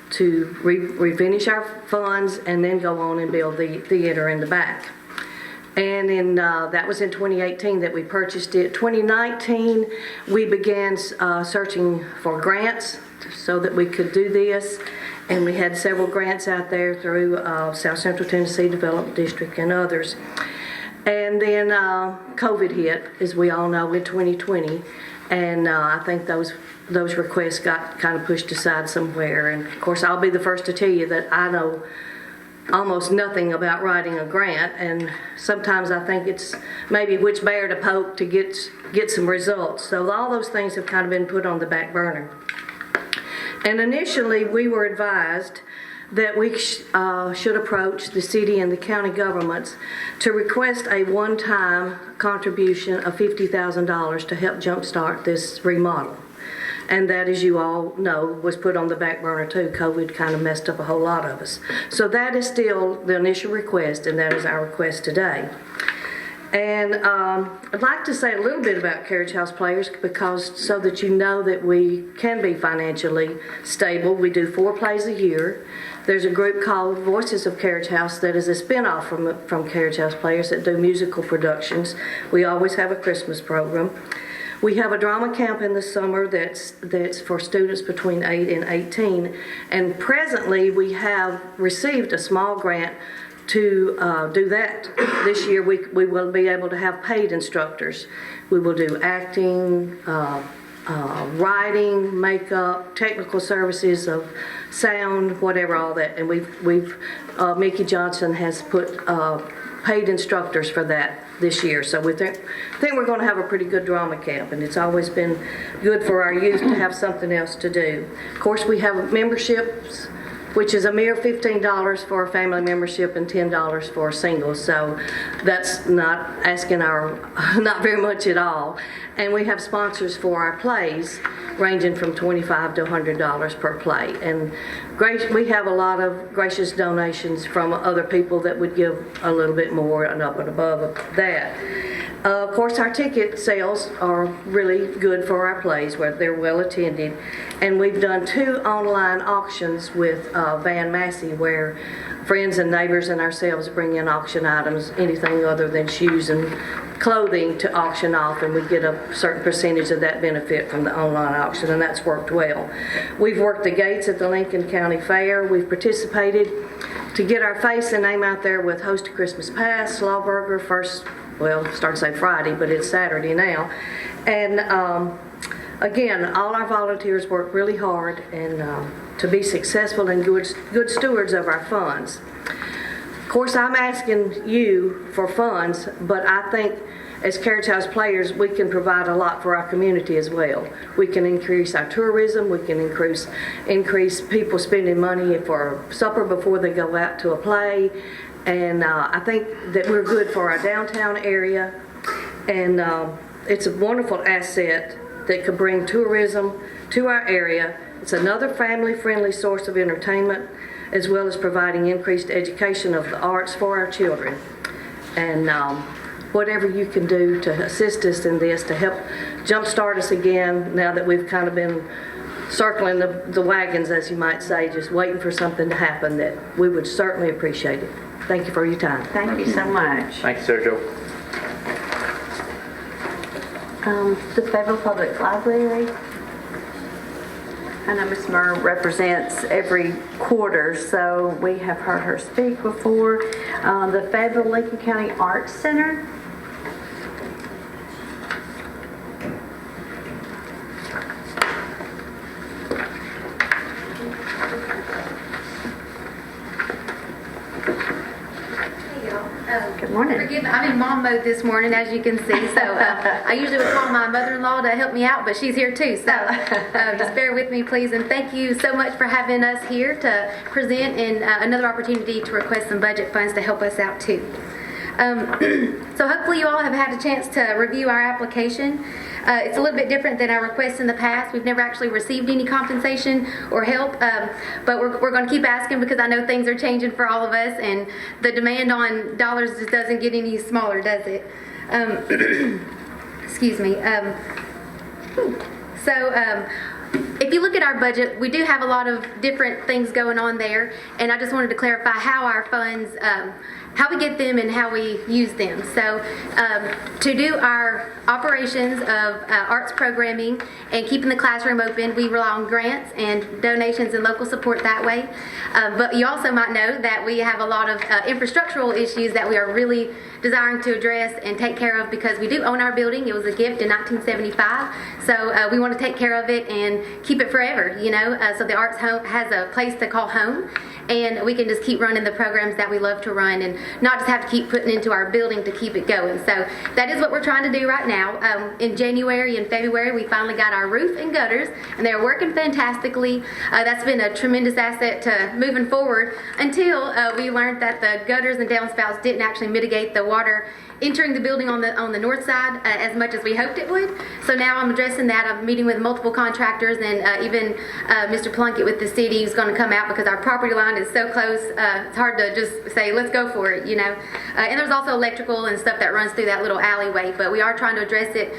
to refinish our funds and then go on and build the theater in the back. And that was in 2018 that we purchased it. 2019, we began searching for grants so that we could do this. And we had several grants out there through South Central Tennessee Development District and others. And then COVID hit, as we all know, in 2020. And I think those requests got kind of pushed aside somewhere. And of course, I'll be the first to tell you that I know almost nothing about writing a grant, and sometimes I think it's maybe which bear to poke to get some results. So all those things have kind of been put on the back burner. And initially, we were advised that we should approach the city and the county governments to request a one-time contribution of $50,000 to help jumpstart this remodel. And that, as you all know, was put on the back burner too. COVID kind of messed up a whole lot of us. So that is still the initial request, and that is our request today. And I'd like to say a little bit about Carriage House Players, because so that you know that we can be financially stable. We do 4 plays a year. There's a group called Voices of Carriage House that is a spinoff from Carriage House Players that do musical productions. We always have a Christmas program. We have a drama camp in the summer that's for students between 8 and 18. And presently, we have received a small grant to do that. This year, we will be able to have paid instructors. We will do acting, writing, makeup, technical services of sound, whatever, all that. And Mickey Johnson has put paid instructors for that this year. So we think we're going to have a pretty good drama camp, and it's always been good for our youth to have something else to do. Of course, we have memberships, which is a mere $15 for a family membership and $10 for a single. So that's not asking not very much at all. And we have sponsors for our plays, ranging from $25 to $100 per play. And we have a lot of gracious donations from other people that would give a little bit more and up and above that. Of course, our ticket sales are really good for our plays, where they're well attended. And we've done 2 online auctions with Van Massey, where friends and neighbors and ourselves bring in auction items, anything other than shoes and clothing, to auction off, and we get a certain percentage of that benefit from the online auction, and that's worked well. We've worked the gates at the Lincoln County Fair. We've participated to get our face and name out there with Host a Christmas Pass, Slawburger, start to say Friday, but it's Saturday now. And again, all our volunteers work really hard and to be successful and good stewards of our funds. Of course, I'm asking you for funds, but I think as Carriage House Players, we can provide a lot for our community as well. We can increase our tourism. We can increase people spending money for supper before they go out to a play. And I think that we're good for our downtown area. And it's a wonderful asset that could bring tourism to our area. It's another family-friendly source of entertainment, as well as providing increased education of the arts for our children. And whatever you can do to assist us in this, to help jumpstart us again, now that we've kind of been circling the wagons, as you might say, just waiting for something to happen, that we would certainly appreciate it. Thank you for your time. Thank you so much. Thanks, Sergio. The Fayetteville Public Library. I know Ms. Murr represents every quarter, so we have heard her speak before. The Fayetteville Lincoln County Arts Center. Good morning. Forgive me, I'm in mom mode this morning, as you can see. So I usually would call my mother-in-law to help me out, but she's here too. So just bear with me, please. And thank you so much for having us here to present, and another opportunity to request some budget funds to help us out too. So hopefully you all have had a chance to review our application. It's a little bit different than our requests in the past. We've never actually received any compensation or help, but we're going to keep asking, because I know things are changing for all of us, and the demand on dollars just doesn't get any smaller, does it? Excuse me. If you look at our budget, we do have a lot of different things going on there, and I just wanted to clarify how our funds how we get them and how we use them. So to do our operations of arts programming and keeping the classroom open, we rely on grants and donations and local support that way. But you also might know that we have a lot of infrastructural issues that we are really desiring to address and take care of because we do own our building. It was a gift in 1975. So we want to take care of it and keep it forever, you know. So the Arts Home has a place to call home, and we can just keep running the programs that we love to run and not just have to keep putting into our building to keep it going. So that is what we're trying to do right now. In January and February, we finally got our roof and gutters, and they're working fantastically. That's been a tremendous asset to moving forward until we learned that the gutters and downspouts didn't actually mitigate the water entering the building on the north side as much as we hoped it would. So now I'm addressing that. I'm meeting with multiple contractors and even Mr. Plunkett with the city who's going to come out because our property line is so close. It's hard to just say, let's go for it, you know. And there's also electrical and stuff that runs through that little alleyway, but we are trying to address it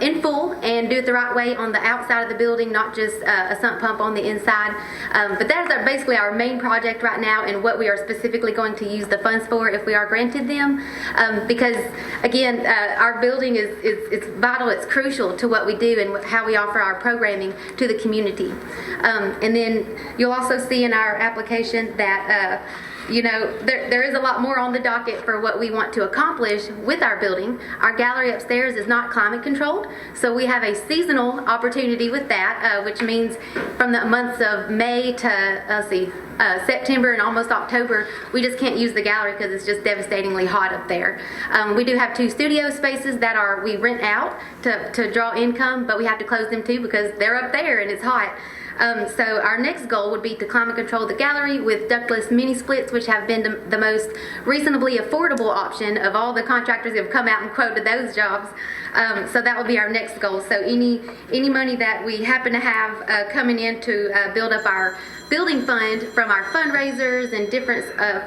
in full and do it the right way on the outside of the building, not just a sump pump on the inside. But that is basically our main project right now and what we are specifically going to use the funds for if we are granted them. Because again, our building is vital, it's crucial to what we do and how we offer our programming to the community. And then you'll also see in our application that you know, there is a lot more on the docket for what we want to accomplish with our building. Our gallery upstairs is not climate controlled, so we have a seasonal opportunity with that, which means from the months of May to, September and almost October, we just can't use the gallery because it's just devastatingly hot up there. We do have 2 studio spaces that we rent out to draw income, but we have to close them too because they're up there and it's hot. So our next goal would be to climate control the gallery with ductless mini splits, which have been the most reasonably affordable option of all the contractors who have come out and quoted those jobs. So that will be our next goal. So any money that we happen to have coming in to build up our building fund from our fundraisers and different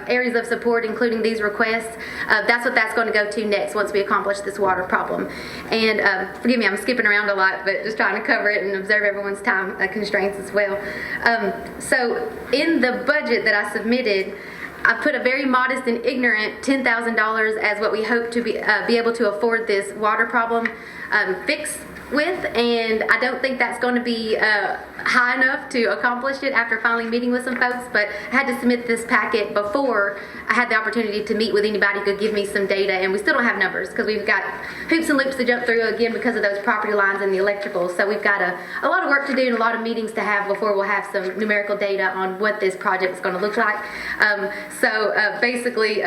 areas of support, including these requests, that's what that's going to go to next once we accomplish this water problem. And forgive me, I'm skipping around a lot, but just trying to cover it and observe everyone's time constraints as well. So in the budget that I submitted, I put a very modest and ignorant $10,000 as what we hope to be able to afford this water problem fix with, and I don't think that's going to be high enough to accomplish it after finally meeting with some folks, but I had to submit this packet before I had the opportunity to meet with anybody who could give me some data, and we still don't have numbers because we've got hoops and loops to jump through again because of those property lines and the electrical, so we've got a lot of work to do and a lot of meetings to have before we'll have some numerical data on what this project is going to look like. Basically,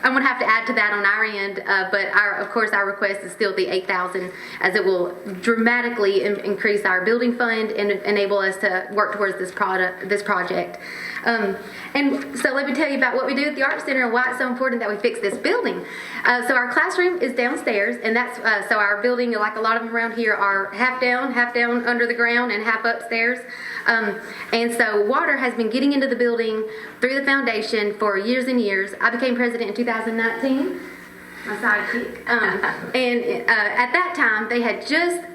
I'm going to have to add to that on our end, but of course our request is still the $8,000, as it will dramatically increase our building fund and enable us to work towards this project. And so let me tell you about what we do at the Arts Center and why it's so important that we fix this building. So our classroom is downstairs, and that's so our building, like a lot of them around here, are half down under the ground, and half upstairs. And so water has been getting into the building through the foundation for years and years. I became president in 2019, my sidekick. And at that time, they had just,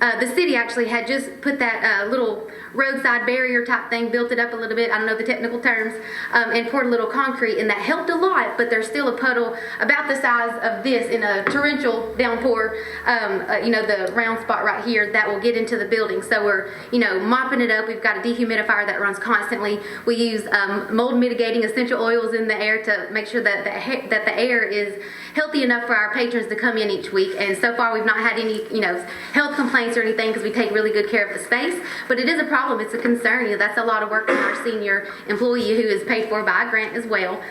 the city actually had just put that little roadside barrier type thing, built it up a little bit, I don't know the technical terms, and poured a little concrete, and that helped a lot, but there's still a puddle about the size of this in a torrential downpour, the round spot right here that will get into the building. So we're, mopping it up. We've got a dehumidifier that runs constantly. We use mold mitigating essential oils in the air to make sure that the air is healthy enough for our patrons to come in each week. And so far we've not had any, health complaints or anything because we take really good care of the space, but it is a problem. It's a concern. That's a lot of work for our senior employee who is paid for by a grant as well.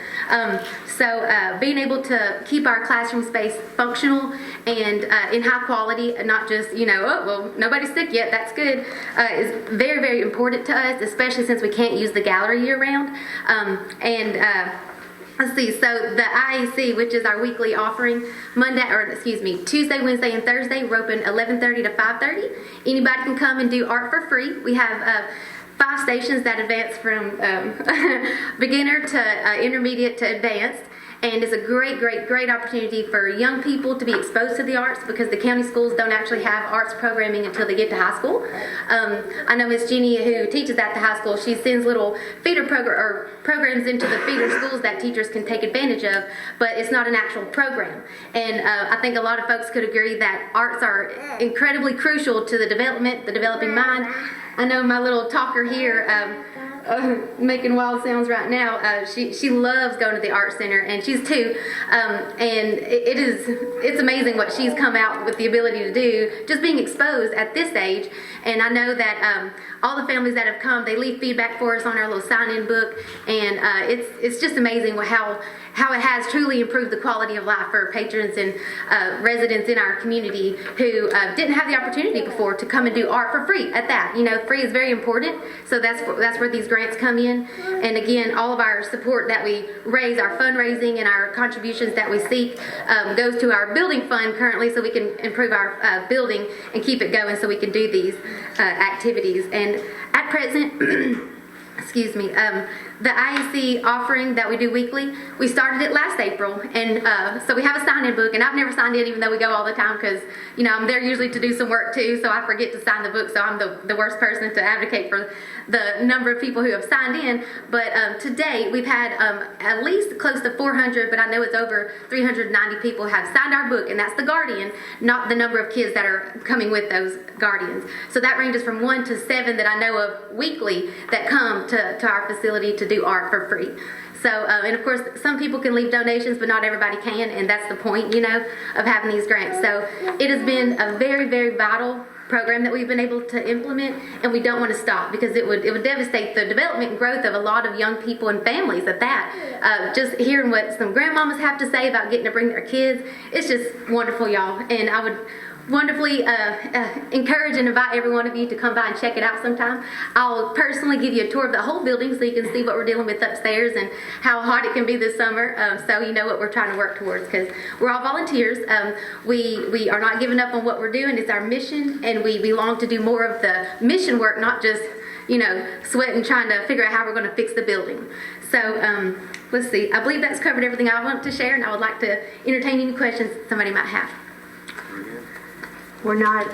So being able to keep our classroom space functional and in high quality, not just, nobody's sick yet, that's good, is very, very important to us, especially since we can't use the gallery year round. Let's see, so the IAC, which is our weekly offering, Tuesday, Wednesday, and Thursday, we're open 11:30 to 5:30. Anybody can come and do art for free. We have 5 stations that advance from beginner to intermediate to advanced. and it's a great, great, great opportunity for young people to be exposed to the arts because the county schools don't actually have arts programming until they get to high school. I know Miss Jeannie, who teaches at the high school, she sends little feeder programs into the feeder schools that teachers can take advantage of, but it's not an actual program. And I think a lot of folks could agree that arts are incredibly crucial to the developing mind. I know my little talker here, making wild sounds right now. She loves going to the art center, and she's 2. And it's amazing what she's come out with the ability to do, just being exposed at this age. And I know that all the families that have come, they leave feedback for us on our little sign-in book, and it's just amazing how it has truly improved the quality of life for patrons and residents in our community who didn't have the opportunity before to come and do art for free at that. You know, free is very important, so that's where these grants come in. And again, all of our support that we raise, our fundraising and our contributions that we seek goes to our building fund currently, so we can improve our building and keep it going so we can do these activities. And at present, excuse me, the IEC offering that we do weekly, we started it last April, and so we have a sign-in book, and I've never signed in even though we go all the time because, you know, I'm there usually to do some work too, so I forget to sign the book, so I'm the worst person to advocate for the number of people who have signed in. But to date, we've had at least close to 400, but I know it's over 390 people have signed our book, and that's the Guardian, not the number of kids that are coming with those Guardians. So that ranges from 1 to 7 that I know of weekly that come to our facility to do art for free. So, and of course, some people can leave donations, but not everybody can, and that's the point, you know, of having these grants. So it has been a very, very vital program that we've been able to implement, and we don't want to stop because it would devastate the development and growth of a lot of young people and families at that. Just hearing what some grandmamas have to say about getting to bring their kids, it's just wonderful, y'all. And I would wonderfully encourage and invite every one of you to come by and check it out sometime. I'll personally give you a tour of the whole building so you can see what we're dealing with upstairs and how hot it can be this summer, so you know what we're trying to work towards, because we're all volunteers. We are not giving up on what we're doing. It's our mission, and we long to do more of the mission work, not just, you know, sweating trying to figure out how we're going to fix the building. So let's see. I believe that's covered everything I want to share, and I would like to entertain any questions somebody might have. We're not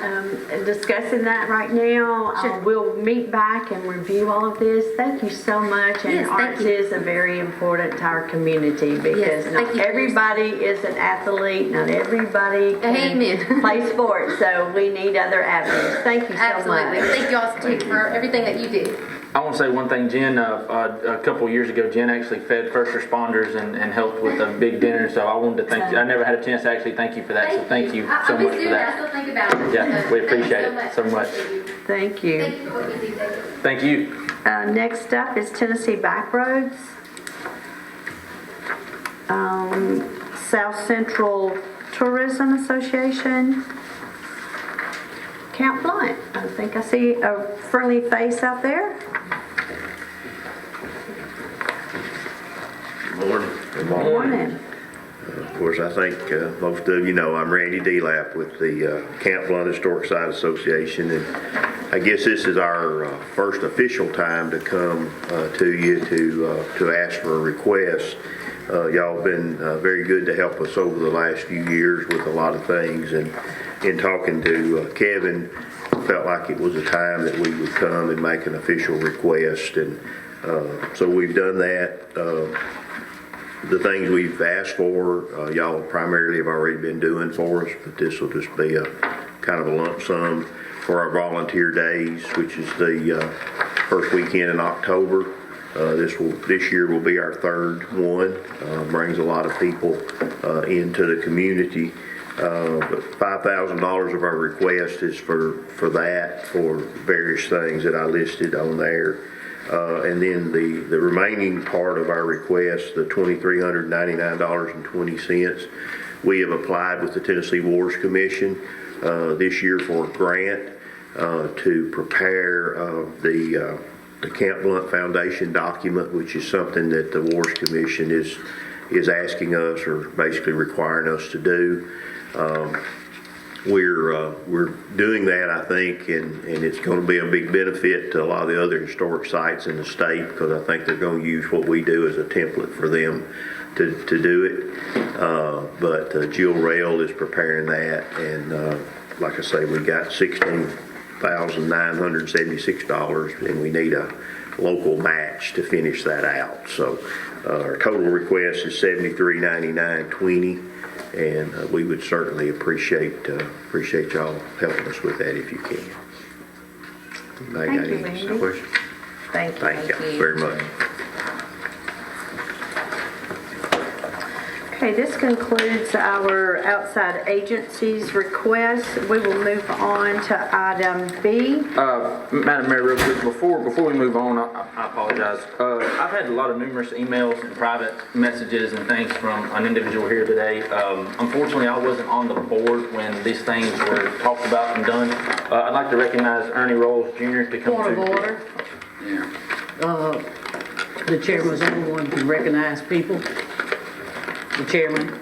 discussing that right now. Sure. We'll meet back and review all of this. Thank you so much. And Yes, thank arts you. is a very important to our community because Yes, thank not you for everybody is an athlete. Not everybody can Amen. play sports. So we need other avenues. Thank you so Absolutely. much. Thank you all too for everything that you do. I want to say one thing, Jen. A couple of years ago, Jen actually fed first responders and helped with a big dinner. So I wanted to thank you. I never had a chance to actually thank you for that. So thank you so much for I that. still think about it. Yeah, we Thank you appreciate it so much. Thank you. Thank you for what you do, David. Thank you. Next up is Tennessee Backroads. South Central Tourism Association. Count Blunt. I think I see a friendly face out there. Morning. Good morning. Of course, I think most of you know I'm Randy Delap with the Camp Blunt Historic Site Association, and I guess this is our first official time to come to you to ask for a request. Y'all have been very good to help us over the last few years with a lot of things, and in talking to Kevin, felt like it was a time that we would come and make an official request, and so we've done that. The things we've asked for, y'all primarily have already been doing for us, but this will just be a kind of a lump sum for our volunteer days, which is the first weekend in October. This year will be our third one. Brings a lot of people into the community. But $5,000 of our request is for that, for various things that I listed on there. And then the remaining part of our request, the $2,399.20, we have applied with the Tennessee Wars Commission this year for a grant to prepare the Camp Blunt Foundation document, which is something that the Wars Commission is asking us, or basically requiring us to do. We're doing that, I think, and it's going to be a big benefit to a lot of the other historic sites in the state, because I think they're going to use what we do as a template for them to do it. But Jill Rail is preparing that, and like I say, we got $16,976, and we need a local match to finish that out. So our total request is $73.99.20, and we would certainly appreciate y'all helping us with that if you can. Anybody got any Randy. questions? Thank you. Thank you very much. Okay, this concludes our outside agencies request. We will move on to item B. Madam Mayor, real quick, before we move on, I apologize. I've had a lot of numerous emails and private messages and things from an individual here today. Unfortunately, I wasn't on the board when these things were talked about and done. I'd like to recognize Ernie Rolls Jr. to come to. Point of order. The chairman was the only one to recognize people. The chairman.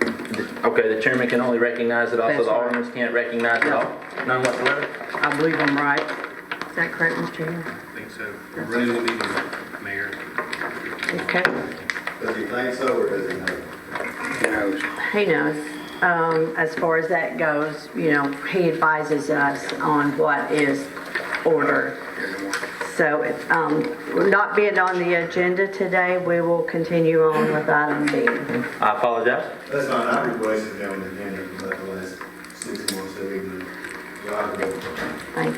Okay, the chairman can only recognize it, also That's the right. aldermen can't recognize it all? None whatsoever? I believe I'm right. Is that correct, Mr. Chairman? I think so. We're running the meeting, Mayor. Okay. Does he think so, or does he know? He knows. As far as that goes, you know, he advises us on what is ordered. So, not being on the agenda today, we will continue on with item B. I apologize. That's fine. I requested to be on the agenda for about the last 6 months, so we can. Thank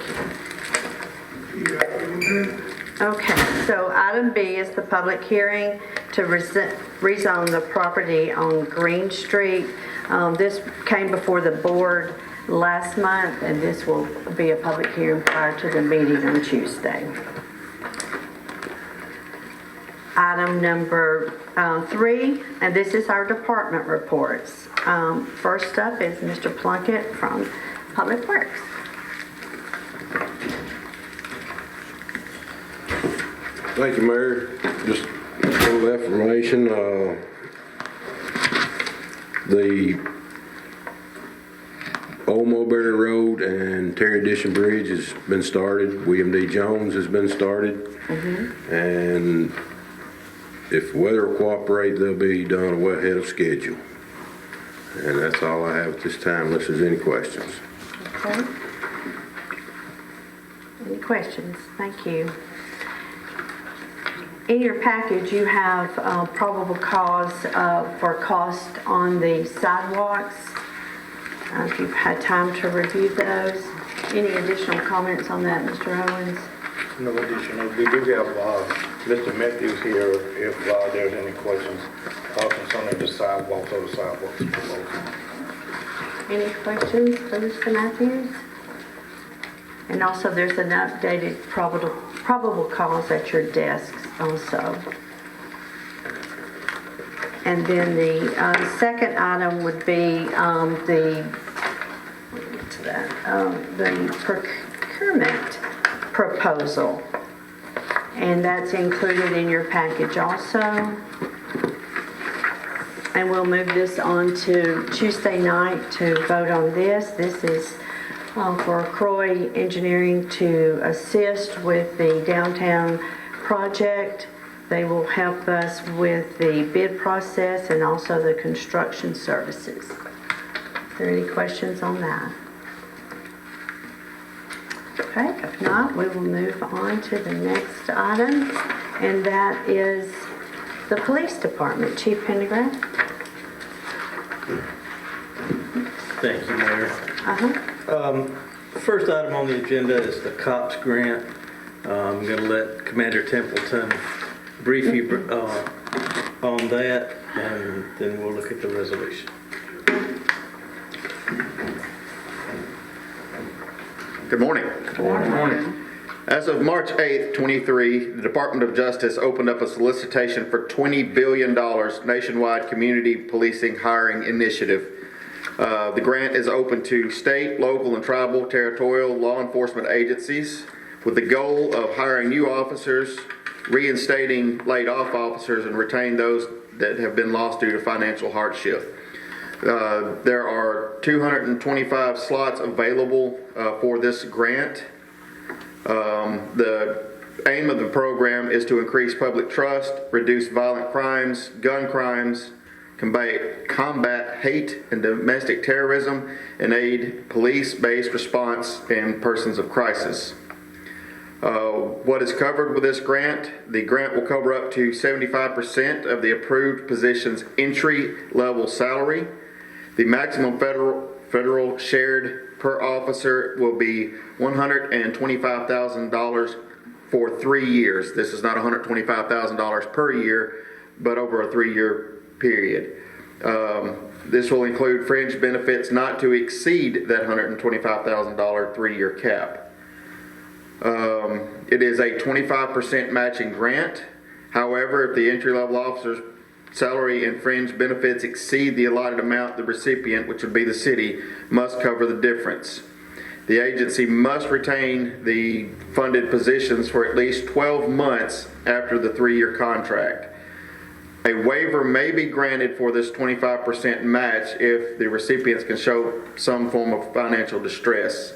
you. Okay, so item B is the public hearing to rezone the property on Green Street. This came before the board last month, and this will be a public hearing prior to the meeting on Tuesday. Item number 3, and this is our department reports. First up is Mr. Plunkett from Public Works. Thank you, Mayor. Just a little information. The Old Mulberry Road and Terry Addition Bridge has been started. William D. Jones has been started. And if weather will cooperate, they'll be done well ahead of schedule. And that's all I have at this time, unless there's any questions. Okay. Any questions? Thank you. In your package, you have probable cause for cost on the sidewalks. If you've had time to review those. Any additional comments on that, Mr. Owens? No additional. We do have Mr. Matthews here if there's any questions concerning the sidewalks or the sidewalks proposal. Any questions for Mr. Matthews? And also, there's an updated probable cause at your desks also. And then the second item would be the procurement proposal. And that's included in your package also. And we'll move this on to Tuesday night to vote on this. This is for Croy Engineering to assist with the downtown project. They will help us with the bid process and also the construction services. Are there any questions on that? Okay, if not, we will move on to the next item, and that is the police department. Chief Pendergrass? Thank you, Mayor. First item on the agenda is the COPS grant. I'm going to let Commander Templeton brief you on that, and then we'll look at the resolution. Good morning. Good morning. As of March 8th, 23, the Department of Justice opened up a solicitation for $20 billion nationwide community policing hiring initiative. The grant is open to state, local, and tribal territorial law enforcement agencies with the goal of hiring new officers, reinstating laid-off officers, and retain those that have been lost due to financial hardship. There are 225 slots available for this grant. The aim of the program is to increase public trust, reduce violent crimes, gun crimes, combat hate and domestic terrorism, and aid police-based response in persons of crisis. What is covered with this grant? The grant will cover up to 75% of the approved position's entry-level salary. The maximum federal shared per officer will be $125,000 for 3 years. This is not $125,000 per year, but over a 3-year period. This will include fringe benefits not to exceed that $125,000 3-year cap. It is a 25% matching grant. However, if the entry-level officer's salary and fringe benefits exceed the allotted amount, the recipient, which would be the city, must cover the difference. The agency must retain the funded positions for at least 12 months after the 3-year contract. A waiver may be granted for this 25% match if the recipients can show some form of financial distress.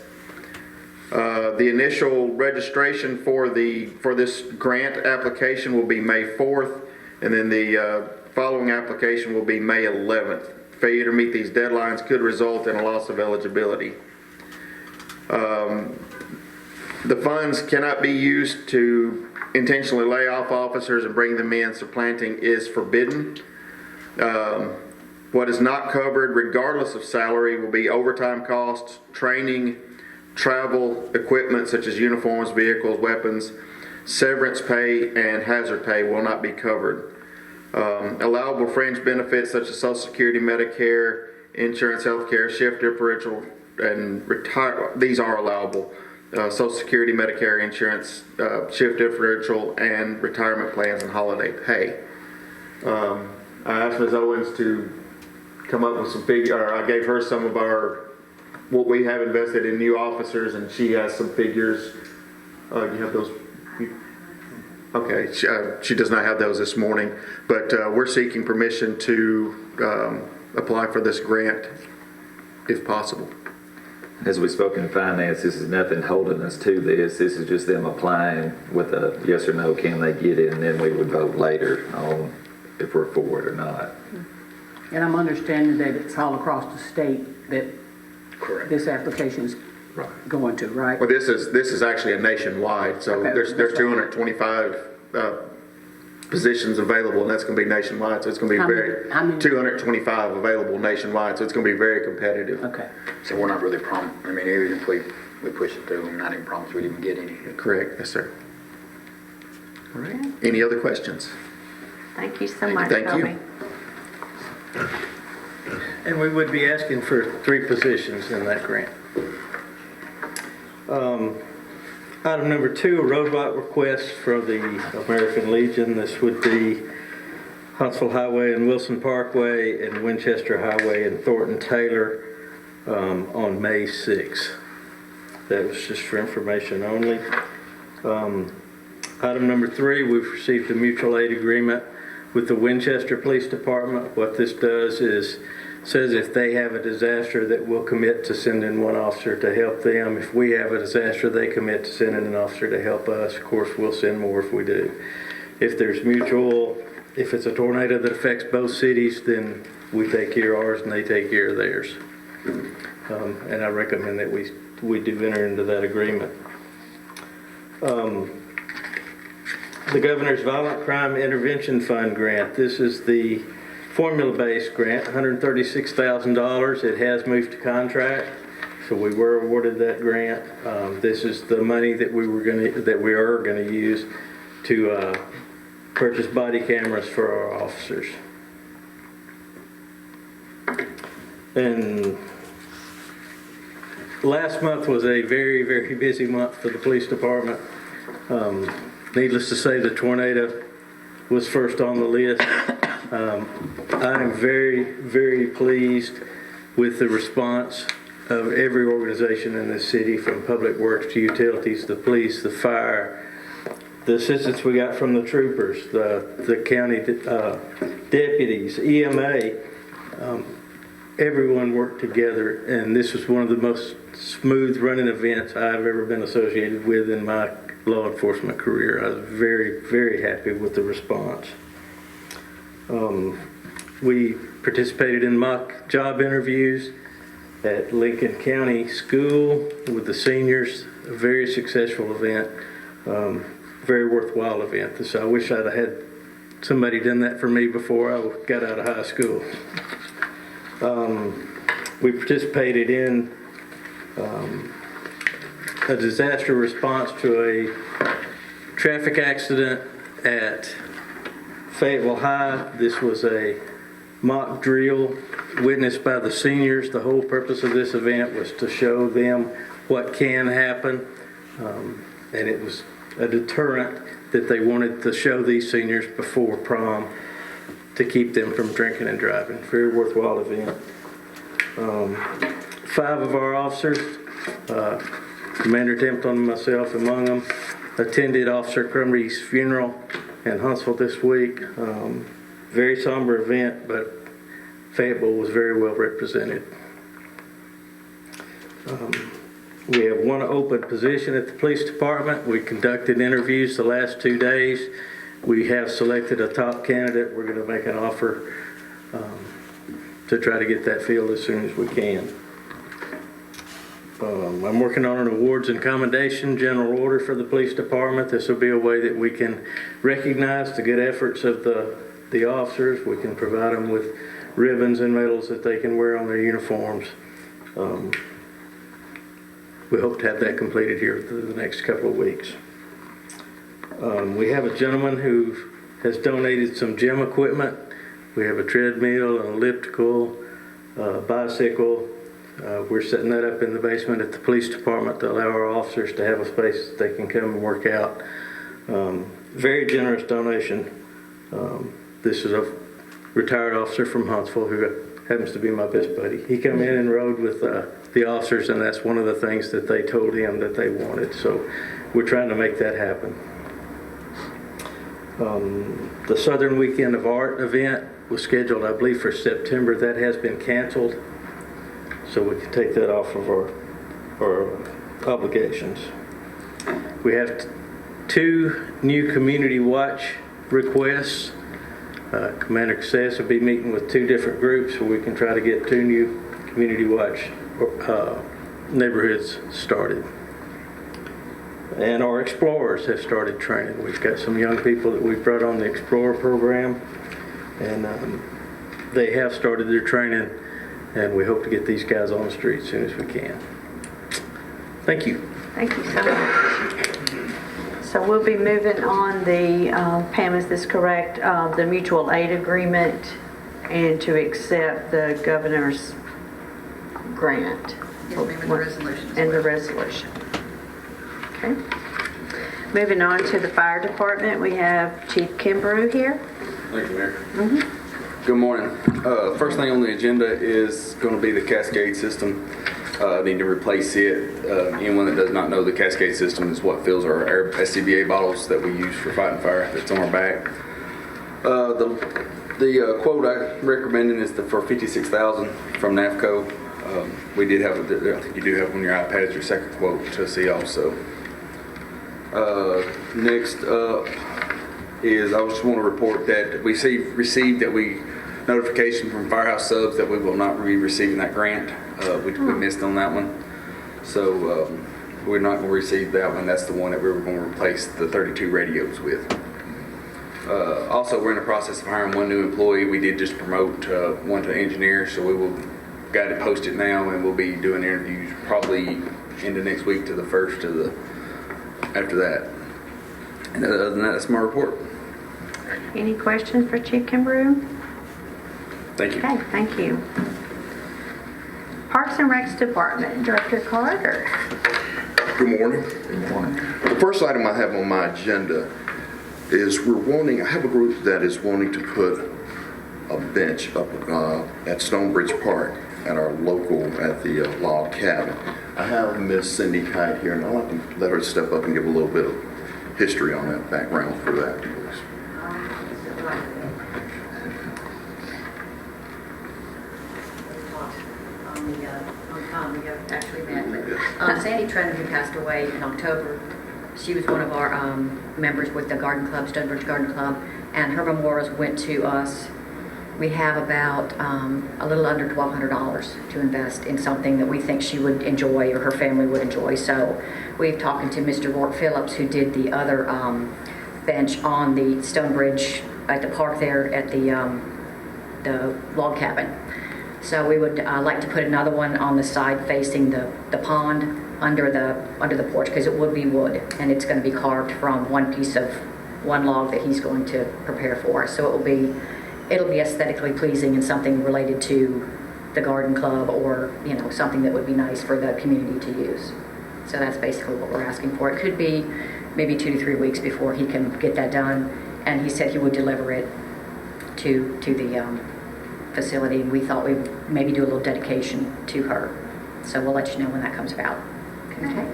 The initial registration for this grant application will be May 4th, and then the following application will be May 11th. Failure to meet these deadlines could result in a loss of eligibility. The funds cannot be used to intentionally lay off officers and bring them in. Supplanting is forbidden. What is not covered, regardless of salary, will be overtime costs, training, travel, equipment such as uniforms, vehicles, weapons, severance pay, and hazard pay will not be covered. Allowable fringe benefits such as Social Security, Medicare, insurance, health care, shift differential, and these are allowable. Social Security, Medicare, insurance, shift differential, and retirement plans and holiday pay. I asked Ms. Owens to come up with some figures, or I gave her some of what we have invested in new officers, and she has some figures. You have those? Okay, she does not have those this morning, but we're seeking permission to apply for this grant if possible. As we spoke in finance, this is nothing holding us to this. This is just them applying with a yes or no, can they get it, and then we would vote later on if we're for it or not. And I'm understanding that it's all across the state that this application is going to, right? Well, this is actually a nationwide, so Okay. there's 225 positions available, and that's going to be nationwide. So it's going to be How many? 225 available nationwide. So it's going to be very competitive. Okay. So we're not really even if we push it through, we're not even promised we'd even get any. Correct. Yes, sir. All right. Any other questions? Thank you so much, Thank you. Toby. And we would be asking for 3 positions in that grant. Item number 2, a roadblock request for the American Legion. This would be Huntsville Highway and Wilson Parkway and Winchester Highway and Thornton Taylor on May 6th. That was just for information only. Item number 3, we've received a mutual aid agreement with the Winchester Police Department. What this does is says if they have a disaster that we'll commit to sending one officer to help them. If we have a disaster, they commit to sending an officer to help us. Of course, we'll send more if we do. If there's mutual, if it's a tornado that affects both cities, then we take care of ours and they take care of theirs. And I recommend that we do enter into that agreement. The Governor's Violent Crime Intervention Fund grant. This is the formula-based grant, $136,000. It has moved to contract, so we were awarded that grant. This is the money that we are going to use to purchase body cameras for our officers. And last month was a very, very busy month for the police department. Needless to say, the tornado was first on the list. I am very, very pleased with the response of every organization in this city, from public works to utilities, the police, the fire, the assistance we got from the troopers, the county deputies, EMA. Everyone worked together, and this was one of the most smooth running events I've ever been associated with in my law enforcement career. I was very, very happy with the response. We participated in mock job interviews at Lincoln County School with the seniors. A very successful event, very worthwhile event. So I wish I'd have had somebody done that for me before I got out of high school. We participated in a disaster response to a traffic accident at Fayetteville High. This was a mock drill witnessed by the seniors. The whole purpose of this event was to show them what can happen, and it was a deterrent that they wanted to show these seniors before prom to keep them from drinking and driving. Very worthwhile event. 5 of our officers, Commander Templeton and myself among them, attended Officer Crumry's funeral in Huntsville this week. Very somber event, but Fayetteville was very well represented. We have 1 open position at the police department. We conducted interviews the last 2 days. We have selected a top candidate. We're going to make an offer to try to get that filled as soon as we can. I'm working on an awards and commendation general order for the police department. This will be a way that we can recognize the good efforts of the officers. We can provide them with ribbons and medals that they can wear on their uniforms. We hope to have that completed here through the next couple of weeks. We have a gentleman who has donated some gym equipment. We have a treadmill, an elliptical, bicycle. We're setting that up in the basement at the police department to allow our officers to have a space that they can come and work out. Very generous donation. This is a retired officer from Huntsville who happens to be my best buddy. He came in and rode with the officers, and that's one of the things that they told him that they wanted. So we're trying to make that happen. The Southern Weekend of Art event was scheduled, I believe, for September. That has been canceled, so we can take that off of our obligations. We have 2 new community watch requests. Commander Cassess will be meeting with 2 different groups so we can try to get 2 new community watch neighborhoods started. And our explorers have started training. We've got some young people that we've brought on the Explorer program, and they have started their training, and we hope to get these guys on the street as soon as we can. Thank you. Thank you so much. So we'll be moving on the, Pam, is this correct, the mutual aid agreement and to accept the governor's grant. Yes, ma'am, and the resolution as And the well. resolution. Okay. Moving on to the fire department, we have Chief Kimbrough here. Thank you, Mayor. Good morning. First thing on the agenda is going to be the Cascade system. Need to replace it. Anyone that does not know, the Cascade system is what fills our SCBA bottles that we use for fighting fire that's on our back. The quote I'm recommending is for $56,000 from NAFCO. We did have, I think you do have on your iPads, your second quote to see also. Next up is I just want to report that we received notification from Firehouse Subs that we will not be receiving that grant. We missed on that one. So we're not going to receive that one. That's the one that we were going to replace the 32 radios with. Also, we're in the process of hiring 1 new employee. We did just promote 1 to engineer, so we will got it posted now, and we'll be doing interviews probably into next week to the first of the after that. And other than that, that's my report. Any questions for Chief Kimbrough? Thank you. Okay, thank you. Parks and Recs Department, Director Carter. Good morning. Good morning. The first item I have on my agenda is I have a group that is wanting to put a bench up at Stonebridge Park at our local, at the log cabin. I have Miss Cindy Kite here, and I'd like to let her step up and give a little bit of history on that, background for that, please. We have actually met, but Sandy Trenner, who passed away in October, she was one of our members with the Garden Club, Stonebridge Garden Club, and her memorials went to us we have about a little under $1,200 to invest in something that we think she would enjoy or her family would enjoy. So we've talked to Mr. Ward Phillips, who did the other bench on the Stone Bridge at the park there at the log cabin. So we would like to put another one on the side facing the pond under the porch, because it would be wood, and it's going to be carved from one log that he's going to prepare for us. So it'll be aesthetically pleasing and something related to the garden club, or something that would be nice for the community to use. So that's basically what we're asking for. It could be maybe 2 to 3 weeks before he can get that done, and he said he would deliver it to the facility. We thought we'd maybe do a little dedication to her. So we'll let you know when that comes about. Okay.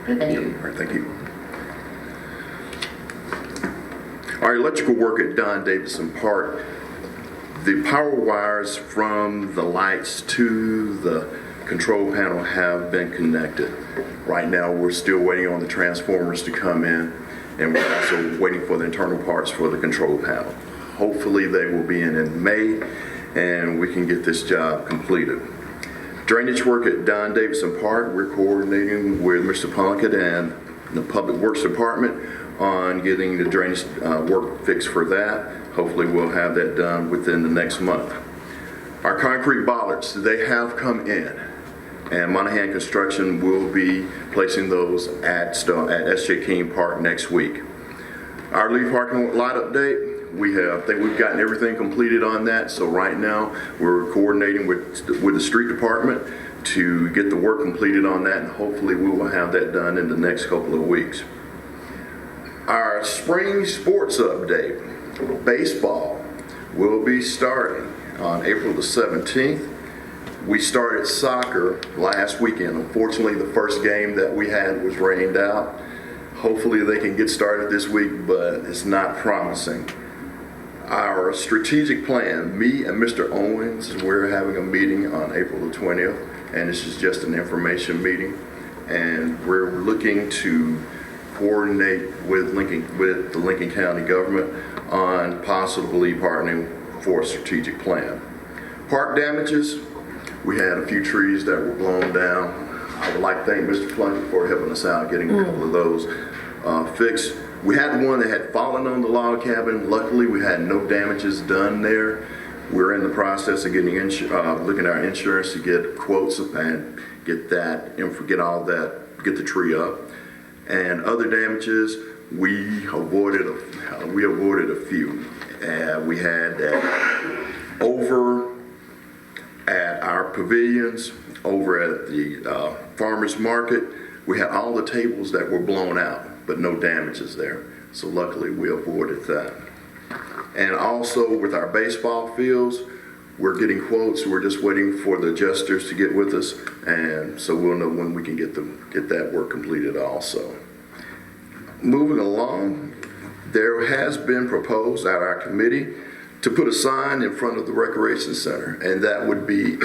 Thank you. All right, thank you. Our electrical work at Don Davidson Park, the power wires from the lights to the control panel have been connected. Right now, we're still waiting on the transformers to come in, and we're also waiting for the internal parts for the control panel. Hopefully, they will be in May, and we can get this job completed. Drainage work at Don Davidson Park, we're coordinating with Mr. Plunkett and the Public Works Department on getting the drainage work fixed for that. Hopefully we'll have that done within the next month. Our concrete bollards, they have come in, and Monahan Construction will be placing those at S.J. King Park next week. Our Lee parking lot update, I think we've gotten everything completed on that. So right now we're coordinating with the street department to get the work completed on that, and hopefully we will have that done in the next couple of weeks. Our spring sports update, baseball will be starting on April the 17th. We started soccer last weekend. Unfortunately, the first game that we had was rained out. Hopefully they can get started this week, but it's not promising. Our strategic plan, me and Mr. Owens, we're having a meeting on April the 20th, and this is just an information meeting, and we're looking to coordinate with the Lincoln County government on possibly partnering for a strategic plan. Park damages, we had a few trees that were blown down. I would like to thank Mr. Plunkett for helping us out getting a couple of those fixed. We had one that had fallen on the log cabin. Luckily, we had no damages done there. We're in the process of getting looking at our insurance to get quotes and get the tree up. And other damages, we avoided a few. We had over at our pavilions, over at the farmers market, we had all the tables that were blown out, but no damages there. So luckily we avoided that. And also with our baseball fields, we're getting quotes. We're just waiting for the adjusters to get with us, and so we'll know when we can get that work completed also. Moving along, there has been proposed at our committee to put a sign in front of the Recreation Center, and that would be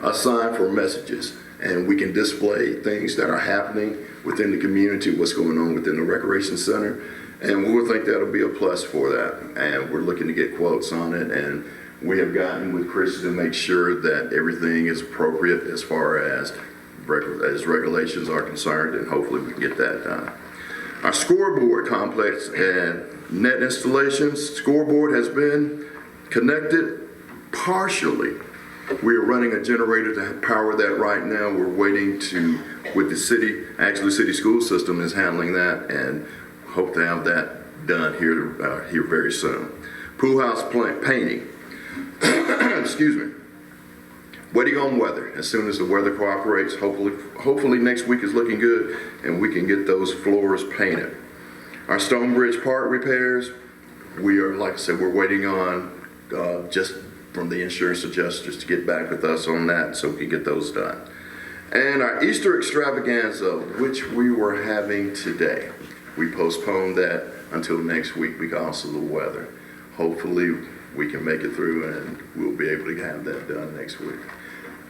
a sign for messages. And we can display things that are happening within the community, what's going on within the Recreation Center, and we would think that'll be a plus for that. And we're looking to get quotes on it, and we have gotten with Chris to make sure that everything is appropriate as far as regulations are concerned, and hopefully we can get that done. Our scoreboard complex and net installations, scoreboard has been connected partially. We are running a generator to power that right now. We're waiting with the city, actually city school system is handling that, and hope to have that done here very soon. Pool house painting. Excuse me. Waiting on weather. As soon as the weather cooperates, hopefully next week is looking good, and we can get those floors painted. Our Stonebridge Park repairs, we are, like I said, we're waiting on just from the insurance adjusters to get back with us on that so we can get those done. And our Easter extravaganza, which we were having today, we postponed that until next week because of the weather. Hopefully we can make it through and we'll be able to have that done next week.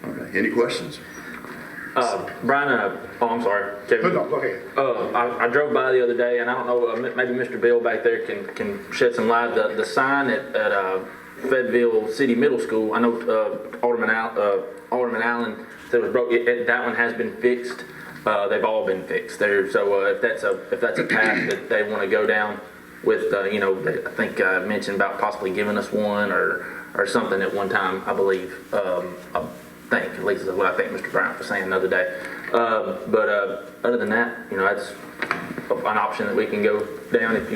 Okay, any questions? Brian, I'm sorry, Kevin. No, go ahead. I drove by the other day, and I don't know, maybe Mr. Bill back there can shed some light. The sign at Fayetteville City Middle School. I know Alderman Allen said it was broke. That one has been fixed. They've all been fixed. So if that's a path that they want to go down with, I think I mentioned about possibly giving us one or something at one time. I believe. I think at least that's what I think Mr. Bryant was saying the other day. But other than that, that's an option that we can go down if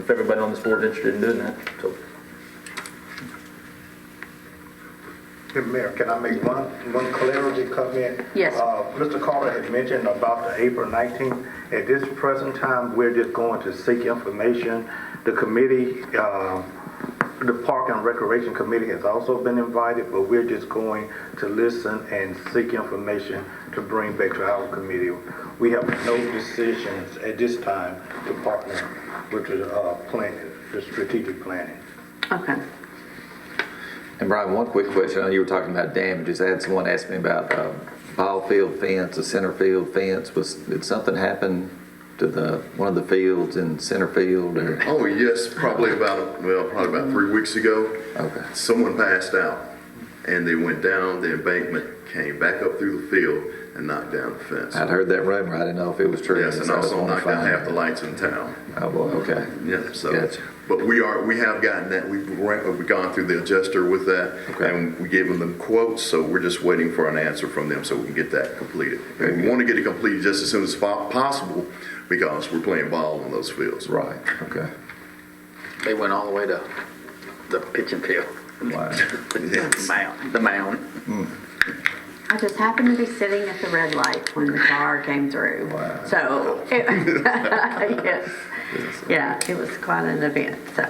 everybody on this board is interested in doing that. So. Hey, Mayor, can I make one clarity comment? Yes. Mr. Carter had mentioned about the April 19th. At this present time, we're just going to seek information. The committee, the Park and Recreation Committee has also been invited, but we're just going to listen and seek information to bring back to our committee. We have no decisions at this time to partner with the strategic planning. Okay. And Brian, one quick question. I know you were talking about damages. I had someone ask me about ball field fence, a center field fence. Did something happen to one of the fields in center field? Or? Oh, yes, probably about 3 weeks ago. Okay. Someone passed out, and they went down the embankment, came back up through the field, and knocked down the fence. I'd heard that rumor. I didn't know if it was true. Yes, and also knocked down half the lights in town. Oh, boy, okay. Yeah, so. Gotcha. But we have gotten that. We've gone through the adjuster with that, and we gave them the quotes, so we're just waiting for an answer from them so we can get that completed. And we want to get it completed just as soon as possible because we're playing ball on those fields. Right, okay. They went all the way to the pitching field. Wow. The mound. I just happened to be sitting at the red light when the car came through. Wow. So, yes. Yeah, it was quite an event. So,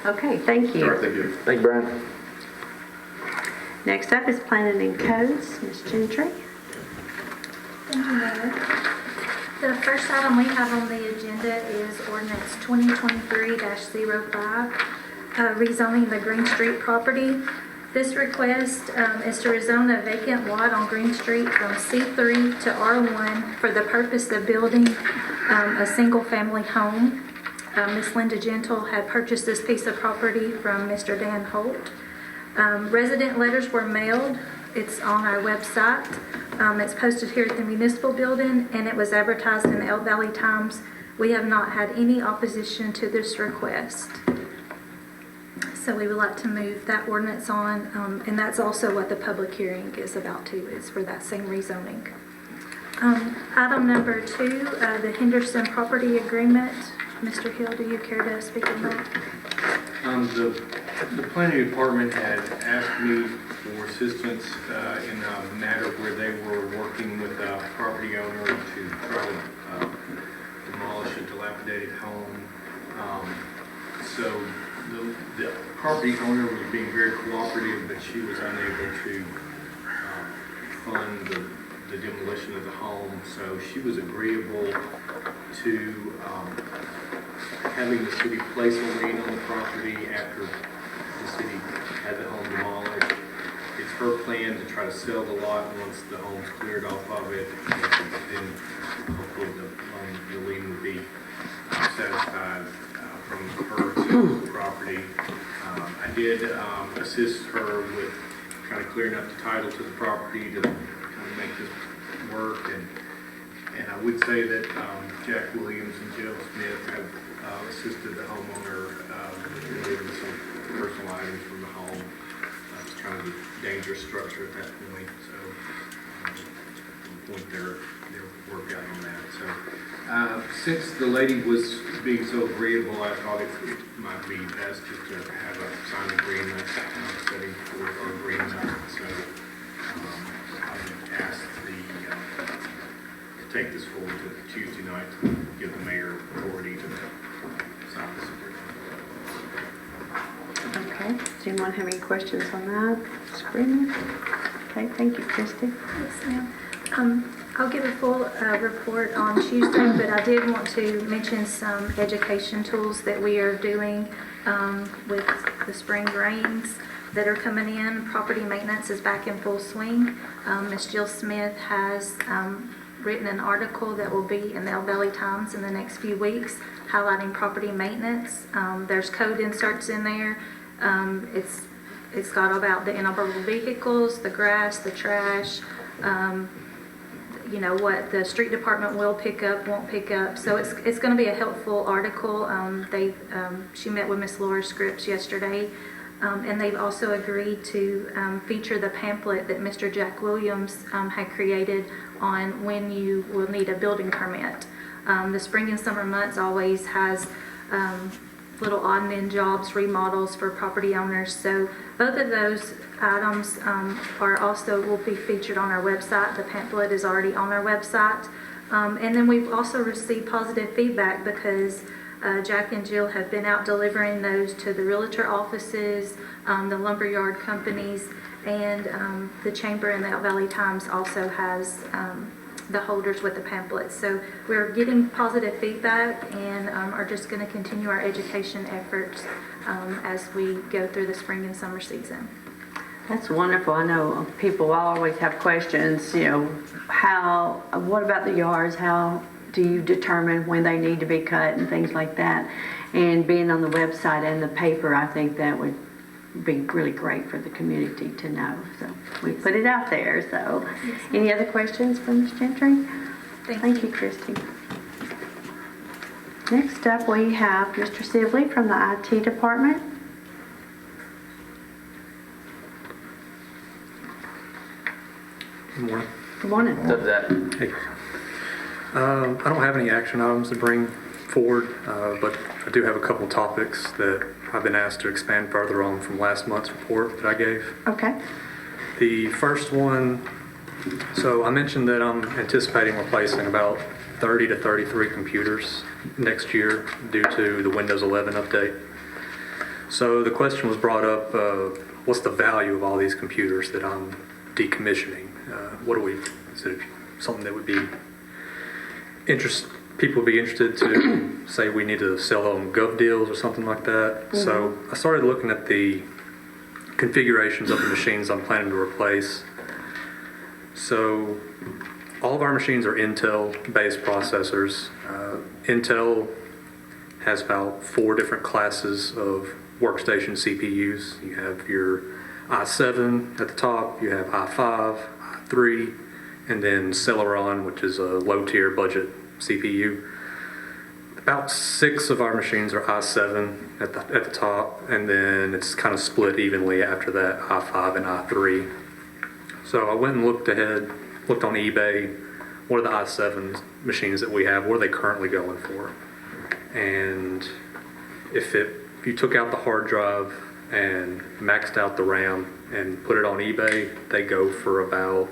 okay, thank you. All right, thank you. Thank you, Brian. Next up is Planning and Codes, Ms. Gentry. Thank you, Mayor. The first item we have on the agenda is ordinance 2023-05, rezoning the Green Street property. This request is to rezone a vacant lot on Green Street from C3 to R1 for the purpose of building a single-family home. Ms. Linda Gentle had purchased this piece of property from Mr. Dan Holt. Resident letters were mailed. It's on our website. It's posted here at the municipal building, and it was advertised in the Elk Valley Times. We have not had any opposition to this request. So we would like to move that ordinance on, and that's also what the public hearing is about too, is for that same rezoning. Item number 2, the Henderson property agreement. Mr. Hill, do you care to speak on that? The planning department had asked me for assistance in a matter where they were working with a property owner to try to demolish a dilapidated home. So the property owner was being very cooperative, but she was unable to fund the demolition of the home. So she was agreeable to having the city place a lien on the property after the city had the home demolished. It's her plan to try to sell the lot once the home's cleared off of it, and then hopefully the lien would be satisfied from her to the property. I did assist her with kind of clearing up the title to the property to kind of make this work, and I would say that Jack Williams and Jill Smith have assisted the homeowner with removing some personal items from the home. It's kind of a dangerous structure at that point, so point their work out on that. So since the lady was being so agreeable, I thought it might be best just to have a signed agreement setting forth our agreement. So I asked to take this forward to Tuesday night to give the mayor authority to sign this agreement. Okay, does anyone have any questions on that agreement? Okay, thank you, Christy. Yes, ma'am. I'll give a full report on Tuesday, but I did want to mention some education tools that we are doing with the spring rains that are coming in. Property maintenance is back in full swing. Ms. Jill Smith has written an article that will be in the Elk Valley Times in the next few weeks highlighting property maintenance. There's code inserts in there. It's It's got about the inoperable vehicles, the grass, the trash, what the street department will pick up, won't pick up. So it's going to be a helpful article. She met with Miss Laura Scripps yesterday, and they've also agreed to feature the pamphlet that Mr. Jack Williams had created on when you will need a building permit. The spring and summer months always has little odd-men jobs, remodels for property owners. So both of those items will be featured on our website. The pamphlet is already on our website. And then we've also received positive feedback because Jack and Jill have been out delivering those to the realtor offices, the lumberyard companies, and the Chamber and the Elk Valley Times also has the holders with the pamphlets. So we're getting positive feedback and are just going to continue our education efforts as we go through the spring and summer season. That's wonderful. I know people always have questions, what about the yards? How do you determine when they need to be cut and things like that? And being on the website and the paper, I think that would be really great for the community to know. So we put it out there. So any other questions for Ms. Gentry? Thank you, Christy. Next up, we have Mr. Sibley from the IT department. Good morning. Good morning. What's that? Hey. I don't have any action items to bring forward, but I do have a couple topics that I've been asked to expand further on from last month's report that I gave. Okay. The first one, so I mentioned that I'm anticipating replacing about 30 to 33 computers next year due to the Windows 11 update. So the question was brought up, what's the value of all these computers that I'm decommissioning? Is it something that would be people would be interested to say we need to sell on gov deals or something like that? Mm-hmm. So I started looking at the configurations of the machines I'm planning to replace. So all of our machines are Intel-based processors. Intel has about 4 different classes of workstation CPUs. You have your i7 at the top, you have i5, i3, and then Celeron, which is a low-tier budget CPU. About 6 of our machines are i7 at the top, and then it's kind of split evenly after that, i5 and i3. So I went and looked on eBay, what are the i7 machines that we have, what are they currently going for? And if you took out the hard drive and maxed out the RAM and put it on eBay, they go for about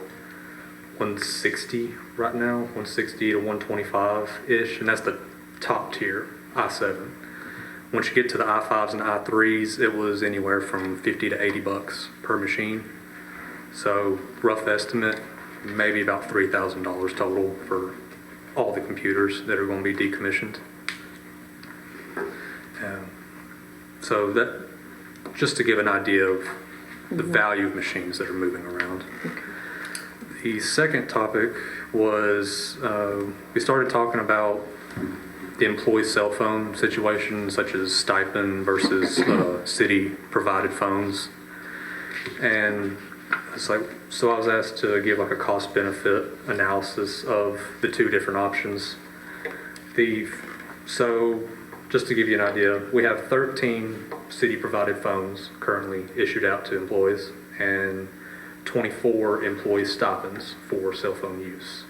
160 right now, 160 to 125-ish, and that's the top tier, i7. Once you get to the i5s and i3s, it was anywhere from 50 to 80 bucks per machine. So rough estimate, maybe about $3,000 total for all the computers that are going to be decommissioned. So that, just to give an idea of the value of machines that are moving around. The second topic was we started talking about the employee cell phone situation, such as stipend versus city-provided phones. And it's like, so I was asked to give like a cost-benefit analysis of the 2 different options. So just to give you an idea, we have 13 city-provided phones currently issued out to employees and 24 employee stipends for cell phone use.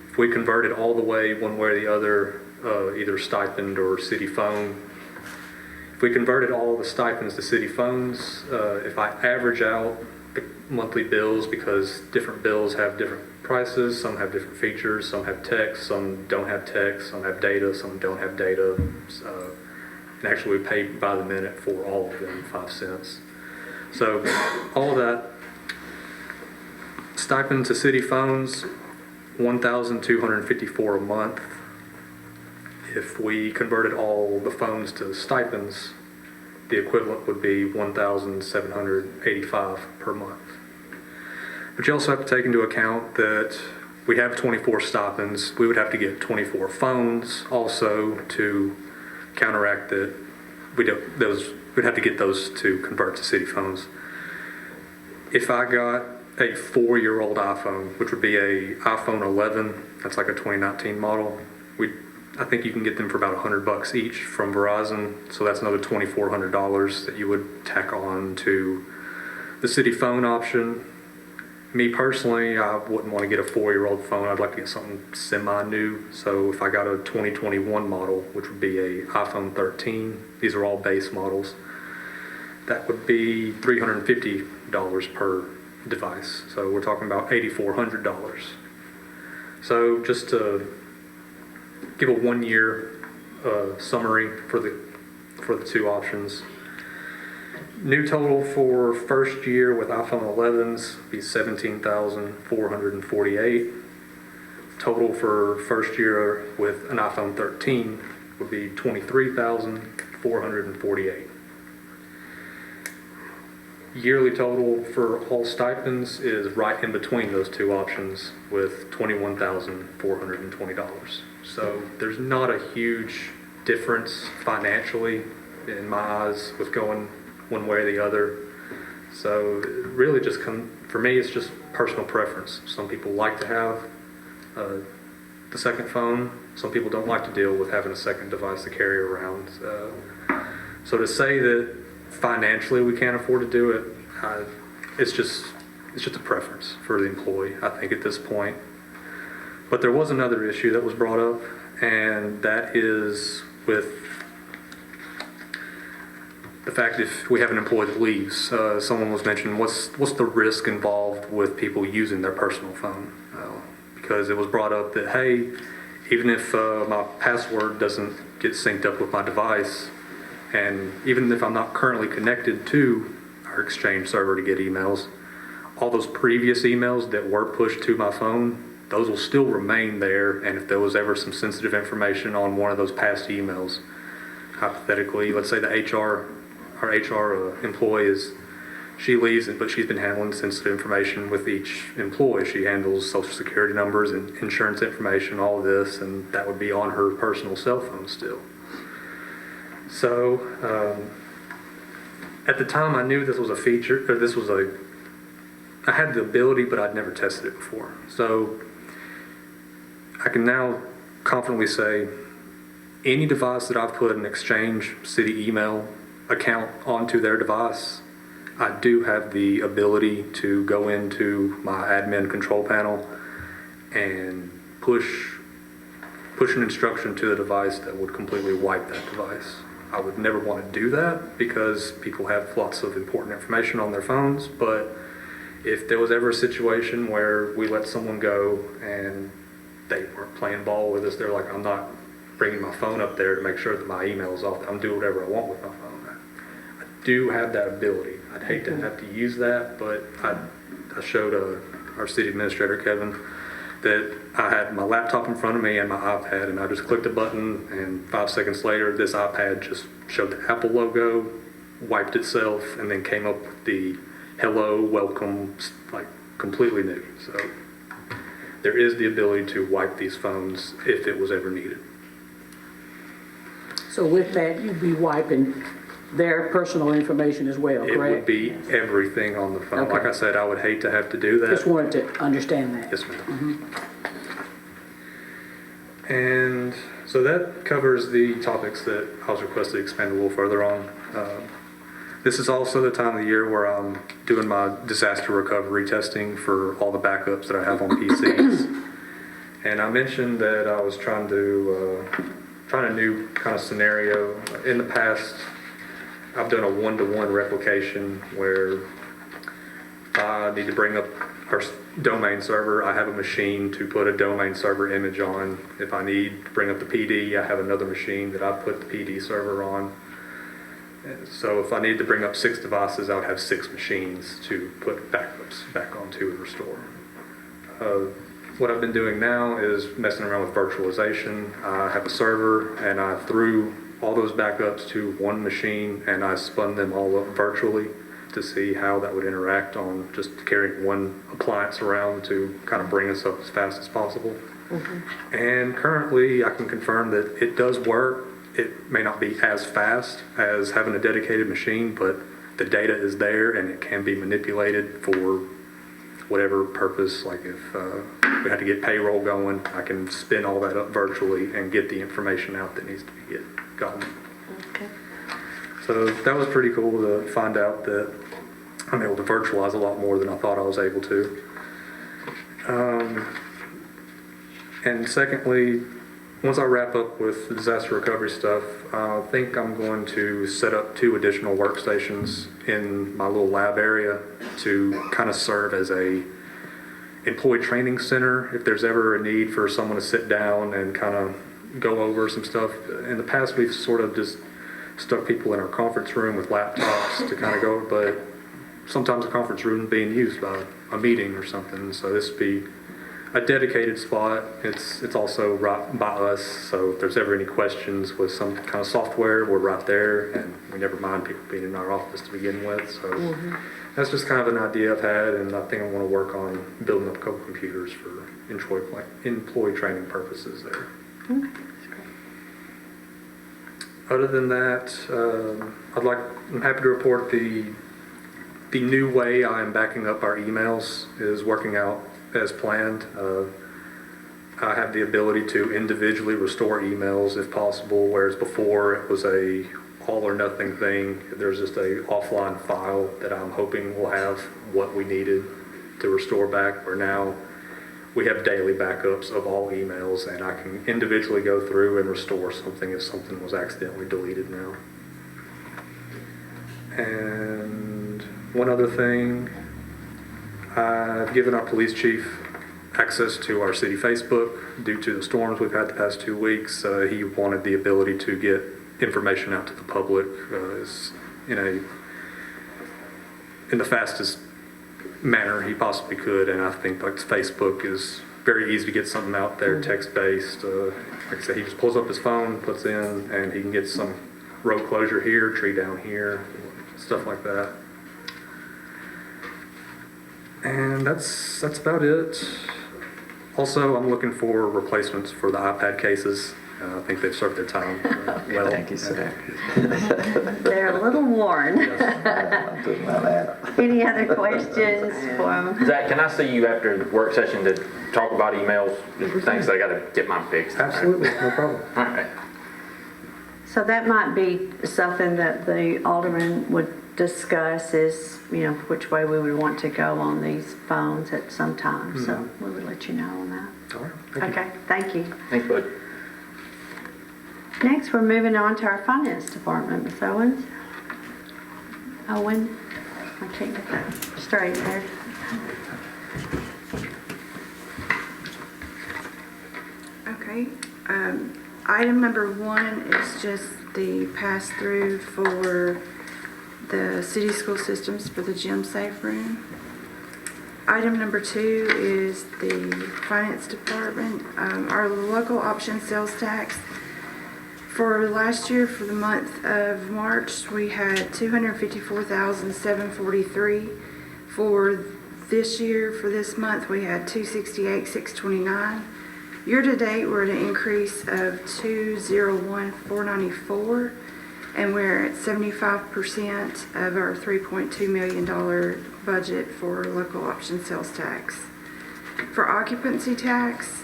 If we converted all the way one way or the other, either stipend or city phone, if we converted all the stipends to city phones, if I average out the monthly bills, because different bills have different prices, some have different features, some have text, some don't have text, some have data, some don't have data. And actually we pay by the minute for all of them, 5 cents. So all of that, stipend to city phones, $1,254 a month. If we converted all the phones to stipends, the equivalent would be $1,785 per month. But you also have to take into account that we have 24 stipends. We would have to get 24 phones also to counteract that. Those we'd have to get those to convert to city phones. If I got a 4-year-old iPhone, which would be a iPhone 11, that's like a 2019 model, I think you can get them for about $100 each from Verizon, so that's another $2,400 that you would tack on to the city phone option. Me personally, I wouldn't want to get a 4-year-old phone. I'd like to get something semi-new. So if I got a 2021 model, which would be a iPhone 13, these are all base models, that would be $350 per device. So we're talking about $8,400. So just to give a 1-year summary for the two options. New total for first year with iPhone 11s would be $17,448. Total for first year with an iPhone 13 would be $23,448. Yearly total for all stipends is right in between those two options with $21,420. So there's not a huge difference financially in my eyes with going one way or the other. So really just for me, it's just personal preference. Some people like to have the second phone. Some people don't like to deal with having a second device to carry around. So to say that financially we can't afford to do it, it's just a preference for the employee, I think, at this point. But there was another issue that was brought up, and that is with the fact if we have an employee that leaves. Someone was mentioning what's the risk involved with people using their personal phone, because it was brought up that, hey, even if my password doesn't get synced up with my device, and even if I'm not currently connected to our Exchange server to get emails, all those previous emails that were pushed to my phone, those will still remain there. And if there was ever some sensitive information on one of those past emails, hypothetically, let's say the HR employee she leaves, but she's been handling sensitive information with each employee. She handles social security numbers and insurance information, all of this, and that would be on her personal cell phone still. So at the time, I knew this was a feature, or I had the ability, but I'd never tested it before. So I can now confidently say any device that I've put an Exchange City email account onto their device, I do have the ability to go into my admin control panel and push an instruction to the device that would completely wipe that device. I would never want to do that because people have lots of important information on their phones, but if there was ever a situation where we let someone go and they weren't playing ball with us, they're like, I'm not bringing my phone up there to make sure that my email is off. I'm doing whatever I want with my phone. I do have that ability. I'd hate to have to use that, but I showed our city administrator, Kevin, that I had my laptop in front of me and my iPad, and I just clicked a button, and 5 seconds later, this iPad just showed the Apple logo, wiped itself, and then came up with the hello, welcome, like completely new. So there is the ability to wipe these phones if it was ever needed. So with that, you'd be wiping their personal information as well, It correct? would be everything on the phone. Okay. Like I said, I would hate to have to do that. Just wanted to understand that. Yes, ma'am. And so that covers the topics that I was requested to expand a little further on. This is also the time of the year where I'm doing my disaster recovery testing for all the backups that I have on PCs. And I mentioned that I was trying a new kind of scenario. In the past, I've done a one-to-one replication where I need to bring up our domain server. I have a machine to put a domain server image on. If I need to bring up the PD, I have another machine that I put the PD server on. So if I need to bring up 6 devices, I would have 6 machines to put backups back onto and restore. What I've been doing now is messing around with virtualization. I have a server, and I threw all those backups to one machine, and I spun them all up virtually to see how that would interact on just carrying one appliance around to kind of bring us up as fast as possible. And currently, I can confirm that it does work. it may not be as fast as having a dedicated machine, but the data is there and it can be manipulated for whatever purpose. Like if we had to get payroll going, I can spin all that up virtually and get the information out that needs to be gotten. Okay. So that was pretty cool to find out that I'm able to virtualize a lot more than I thought I was able to. And secondly, once I wrap up with the disaster recovery stuff, I think I'm going to set up 2 additional workstations in my little lab area to kind of serve as a employee training center if there's ever a need for someone to sit down and kind of go over some stuff. In the past, we've sort of just stuck people in our conference room with laptops to kind of go, but sometimes the conference room is being used by a meeting or something, so this would be a dedicated spot. It's also right by us, so if there's ever any questions with some kind of software, we're right there, and we never mind people being in our office to begin with. So that's just kind of an idea I've had, and I think I want to work on building up a couple computers for employee training purposes there. Other than that, I'm happy to report the new way I am backing up our emails is working out as planned. I have the ability to individually restore emails if possible, whereas before it was a all or nothing thing. There's just a offline file that I'm hoping will have what we needed to restore back, where now we have daily backups of all emails and I can individually go through and restore something if something was accidentally deleted now. And one other thing, I've given our police chief access to our city Facebook due to the storms we've had the past 2 weeks. He wanted the ability to get information out to the public in the fastest manner he possibly could, and I think like Facebook is very easy to get something out there, text-based. Like I said, he just pulls up his phone, puts in, and he can get some road closure here, tree down here, stuff like that. And that's about it. Also, I'm looking for replacements for the iPad cases. I think they've served their time well. Thank you, sir. They're a little worn. Any other questions for them? Zach, can I see you after the work session to talk about emails and things? I got to get mine fixed. Absolutely, no problem. All right. So that might be something that the alderman would discuss is, which way we would want to go on these phones at some time. So we would let you know on that. All right. Okay, thank you. Thanks, bud. Next, we're moving on to our finance department. Ms. Owens? Owen? I can't get that straight there. Okay. Item number 1 is just the pass-through for the city school systems for the gym safe room. Item number 2 is the finance department. Our local option sales tax. For last year, for the month of March, we had $254,743. For this year, for this month, we had $268,629. Year to date, we're at an increase of $201,494, and we're at 75% of our $3.2 million budget for local option sales tax. For occupancy tax,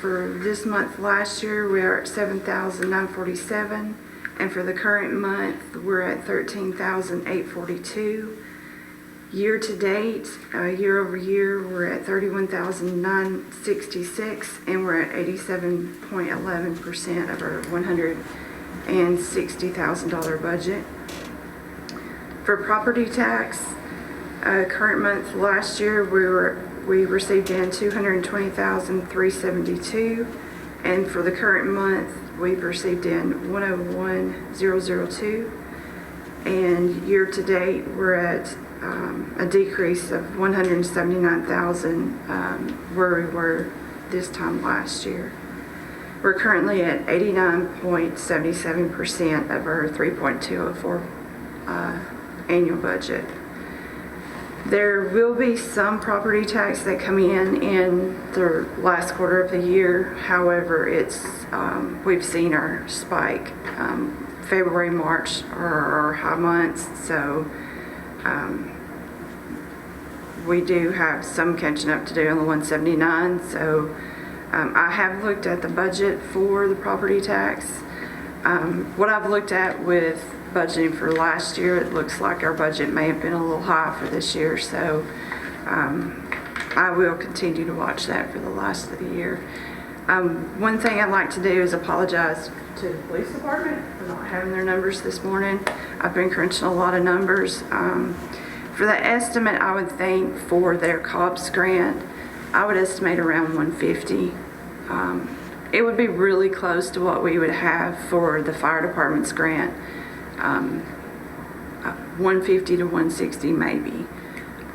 for this month last year, we are at $7,947, and for the current month, we're at $13,842. Year to date, year over year, we're at $31,966, and we're at 87.11% of our $160,000 budget. For property tax, current month last year, we received in $220,372, and for the current month, we've received in $101,002, and year to date, we're at a decrease of $179,000 where we were this time last year. We're currently at 89.77% of our 3.204 annual budget. There will be some property tax that come in the last quarter of the year. However, we've seen our spike. February, March are our high months, so we do have some catching up to do on the 179. So I have looked at the budget for the property tax. What I've looked at with budgeting for last year, it looks like our budget may have been a little high for this year, so I will continue to watch that for the last of the year. One thing I'd like to do is apologize to the police department for not having their numbers this morning. I've been crunching a lot of numbers. For the estimate, I would think for their COPS grant, I would estimate around 150. It would be really close to what we would have for the fire department's grant. 150 to 160 maybe.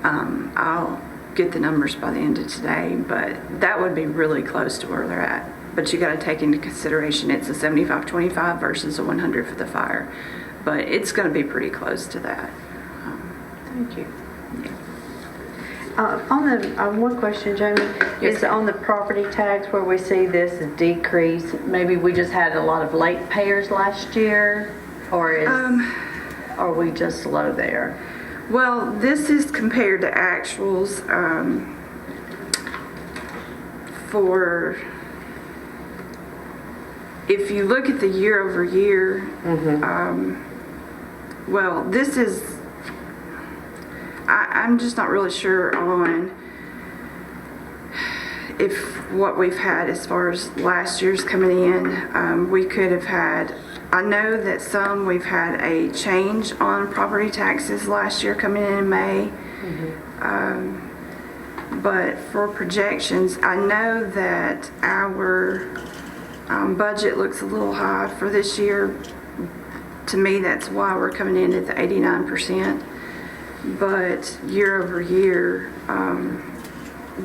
I'll get the numbers by the end of today, but that would be really close to where they're at. But you got to take into consideration it's a 75-25 versus a 100 for the fire. But it's going to be pretty close to that. Thank you. One question, Jamie, is on the property tax where we see this decrease, maybe we just had a lot of late payers last year, or are we just low there? Well, this is compared to actuals if you look at the year over year, well, this is, I'm just not really sure on if what we've had as far as last year's coming in. We could have had, I know that we've had a change on property taxes last year coming in May. But for projections, I know that our budget looks a little high for this year. To me, that's why we're coming in at the 89%. But year over year,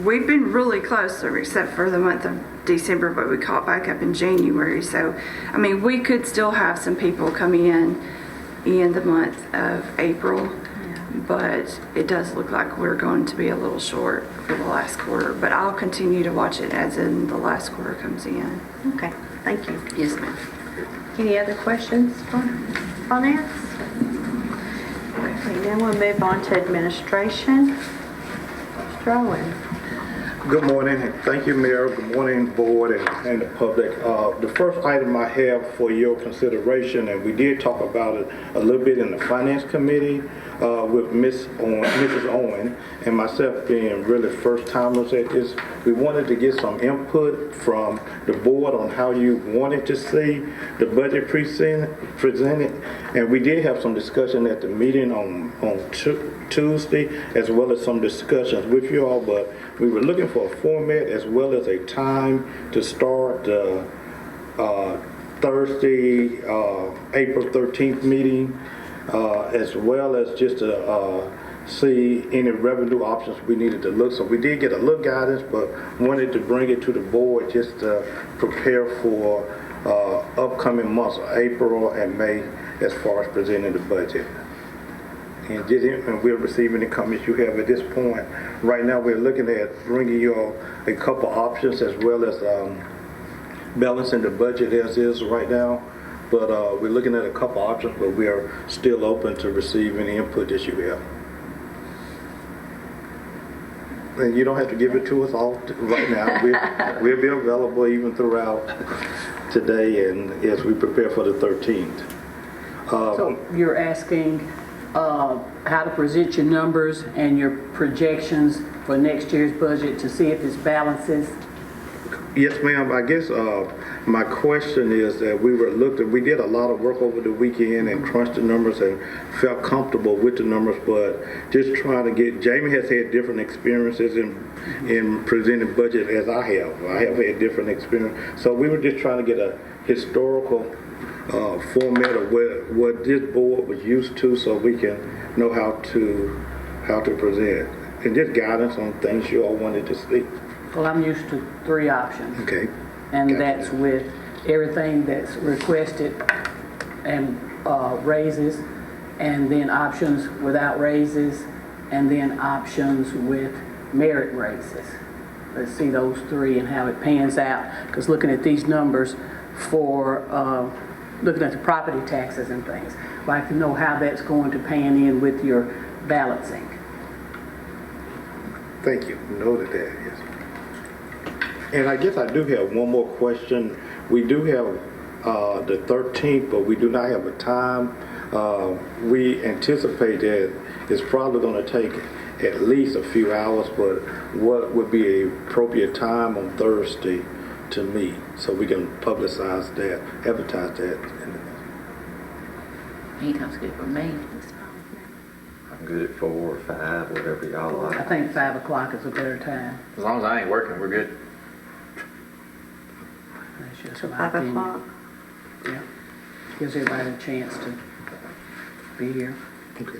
we've been really close, except for the month of December, but we caught back up in January. So, I mean, we could still have some people coming in the month of April, but it does look like we're going to be a little short for the last quarter. But I'll continue to watch it as in the last quarter comes in. Okay, thank you. Yes, ma'am. Any other questions on finance? Okay, then we'll move on to administration. Mr. Owen. Good morning, and thank you, Mayor. Good morning, Board and the public. The first item I have for your consideration, and we did talk about it a little bit in the Finance Committee with Mrs. Owen and myself being really first-timers at this. We wanted to get some input from the Board on how you wanted to see the budget presented, and we did have some discussion at the meeting on Tuesday, as well as some discussions with you all, but we were looking for a format as well as a time to start the Thursday, April 13th meeting, as well as just to see any revenue options we needed to look. So we did get a little guidance, but wanted to bring it to the Board just to prepare for upcoming months, April and May, as far as presenting the budget. And we're receiving the comments you have at this point. Right now, we're looking at bringing you all a couple options as well as balancing the budget as is right now. But we're looking at a couple options, but we are still open to receive any input that you have. And you don't have to give it to us all right now. We'll be available even throughout today and as we prepare for the 13th. So you're asking how to present your numbers and your projections for next year's budget to see if it balances? Yes, ma'am. I guess my question is that we did a lot of work over the weekend and crunched the numbers and felt comfortable with the numbers, but just trying to Jamie has had different experiences in presenting budget as I have. I have had different experience. So we were just trying to get a historical format of what this board was used to, so we can know how to present, and just guidance on things you all wanted to see. Well, I'm used to 3 options. Okay. And Gotcha. that's with everything that's requested and raises, and then options without raises, and then options with merit raises. Let's see those three and how it pans out, because looking at these numbers for, looking at the property taxes and things, I'd like to know how that's going to pan in with your balancing. Thank you. Noted that, yes. And I guess I do have one more question. We do have the 13th, but we do not have a time. We anticipate that it's probably going to take at least a few hours, but what would be an appropriate time on Thursday to meet so we can publicize that, advertise that? Anytime's good for me. I'm good at 4 or 5, whatever y'all like. I think 5 o'clock is a better time. As long as I ain't working, we're good. That's just So my 5 opinion. o'clock. Yeah. Gives everybody a chance to be here. Okay.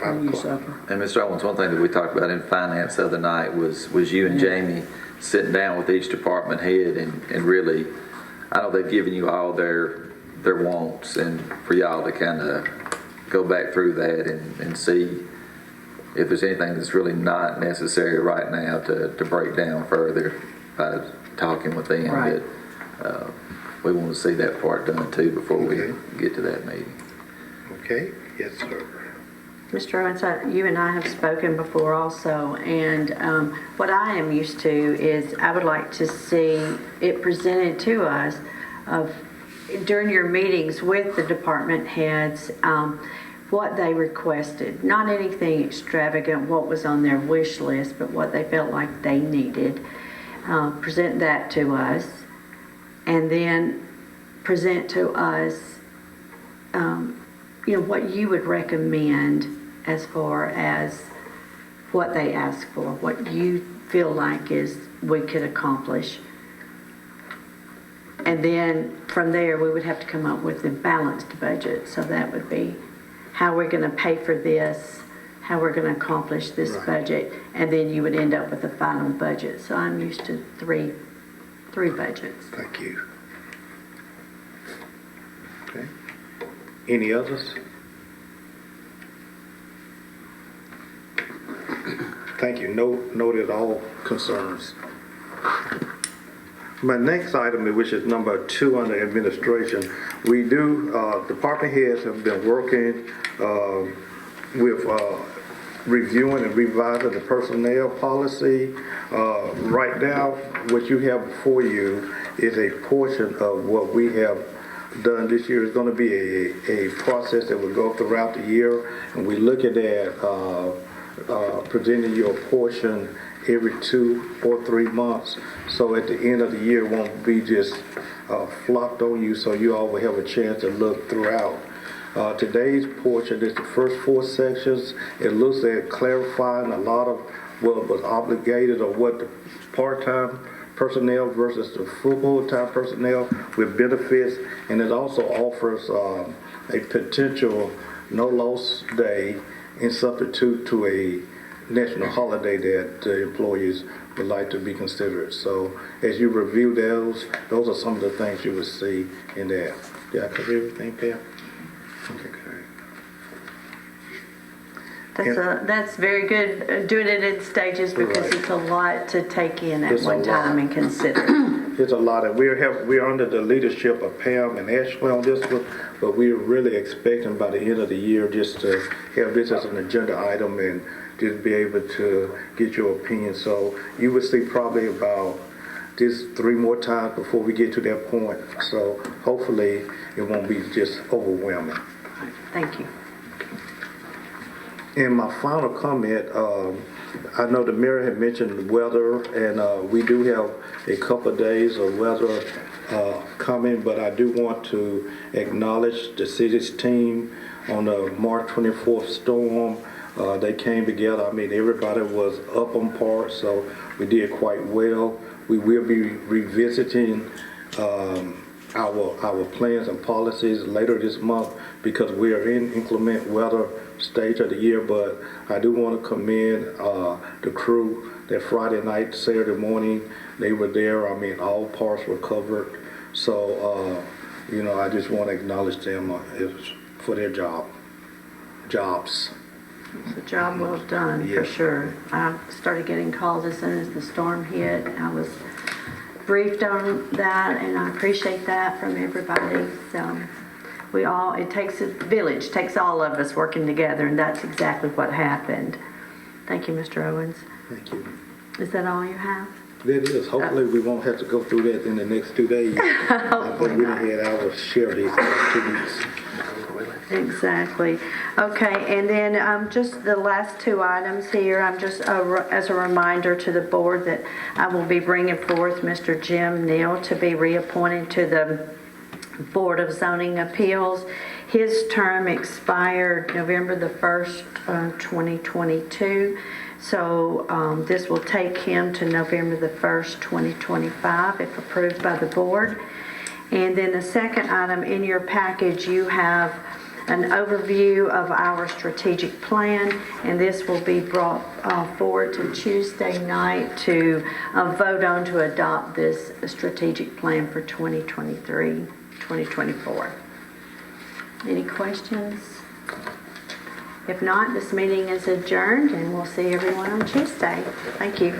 And you supper. And Mr. Owens, one thing that we talked about in finance the other night was you and Jamie sitting down with each department head and really, I know they've given you all their wants, and for y'all to kind of go back through that and see if there's anything that's really not necessary right now to break down further by talking with them. Right. That we want to see that part done too before we get to that meeting. Okay, yes, sir. Mr. Owens, you and I have spoken before also, and what I am used to is I would like to see it presented to us of during your meetings with the department heads, what they requested. Not anything extravagant, what was on their wish list, but what they felt like they needed. Present that to us, and then present to us what you would recommend as far as what they ask for, what you feel like is we could accomplish. And then from there, we would have to come up with a balanced budget. So that would be how we're going to pay for this, how we're going to accomplish this budget, and then you would end up with a final budget. So I'm used to three budgets. Thank you. Okay. Any others? Thank you. Noted all concerns. My next item, which is number 2 under administration, we do, department heads have been working with reviewing and revising the personnel policy. Right now, what you have before you is a portion of what we have done this year. It's going to be a process that will go throughout the year, and we look at that presenting you a portion every 2 or 3 months. So at the end of the year, it won't be just flopped on you, so you all will have a chance to look throughout. Today's portion is the first 4 sections. It looks at clarifying a lot of what was obligated or what the part-time personnel versus the full-time personnel with benefits, and it also offers a potential no-loss day in substitute to a national holiday that the employees would like to be considered. So as you review those are some of the things you will see in there. Did I cover everything, Pam? Okay. That's very good, doing it in stages because it's a lot to take in at one time and consider. It's a lot, and we're under the leadership of Pam and Ashley on this one, but we're really expecting by the end of the year just to have this as an agenda item and just be able to get your opinion. So you will see probably about this 3 more times before we get to that point. So hopefully it won't be just overwhelming. Thank you. And my final comment, I know the mayor had mentioned the weather, and we do have a couple of days of weather coming, but I do want to acknowledge the city's team on the March 24th storm. They came together. I mean, everybody was up on par, so we did quite well. We will be revisiting our plans and policies later this month because we are in inclement weather stage of the year, but I do want to commend the crew that Friday night, Saturday morning, they were there. I mean, all parts were covered. So, I just want to acknowledge them for their jobs. It's a job well done, for sure. I started getting calls as soon as the storm hit. I was briefed on that, and I appreciate that from everybody. So it takes a village, takes all of us working together, and that's exactly what happened. Thank you, Mr. Owens. Thank you. Is that all you have? That is, hopefully we won't have to go through that in the next 2 days. I think we done had our share of these last 2 weeks. Exactly. Okay, and then just the last two items here, I'm just, as a reminder to the board that I will be bringing forth Mr. Jim Neal to be reappointed to the Board of Zoning Appeals. His term expired November the 1st, 2022. So this will take him to November the 1st, 2025, if approved by the board. And then the second item in your package, you have an overview of our strategic plan, and this will be brought forward to Tuesday night to vote on to adopt this strategic plan for 2023, 2024. Any questions? If not, this meeting is adjourned, and we'll see everyone on Tuesday. Thank you.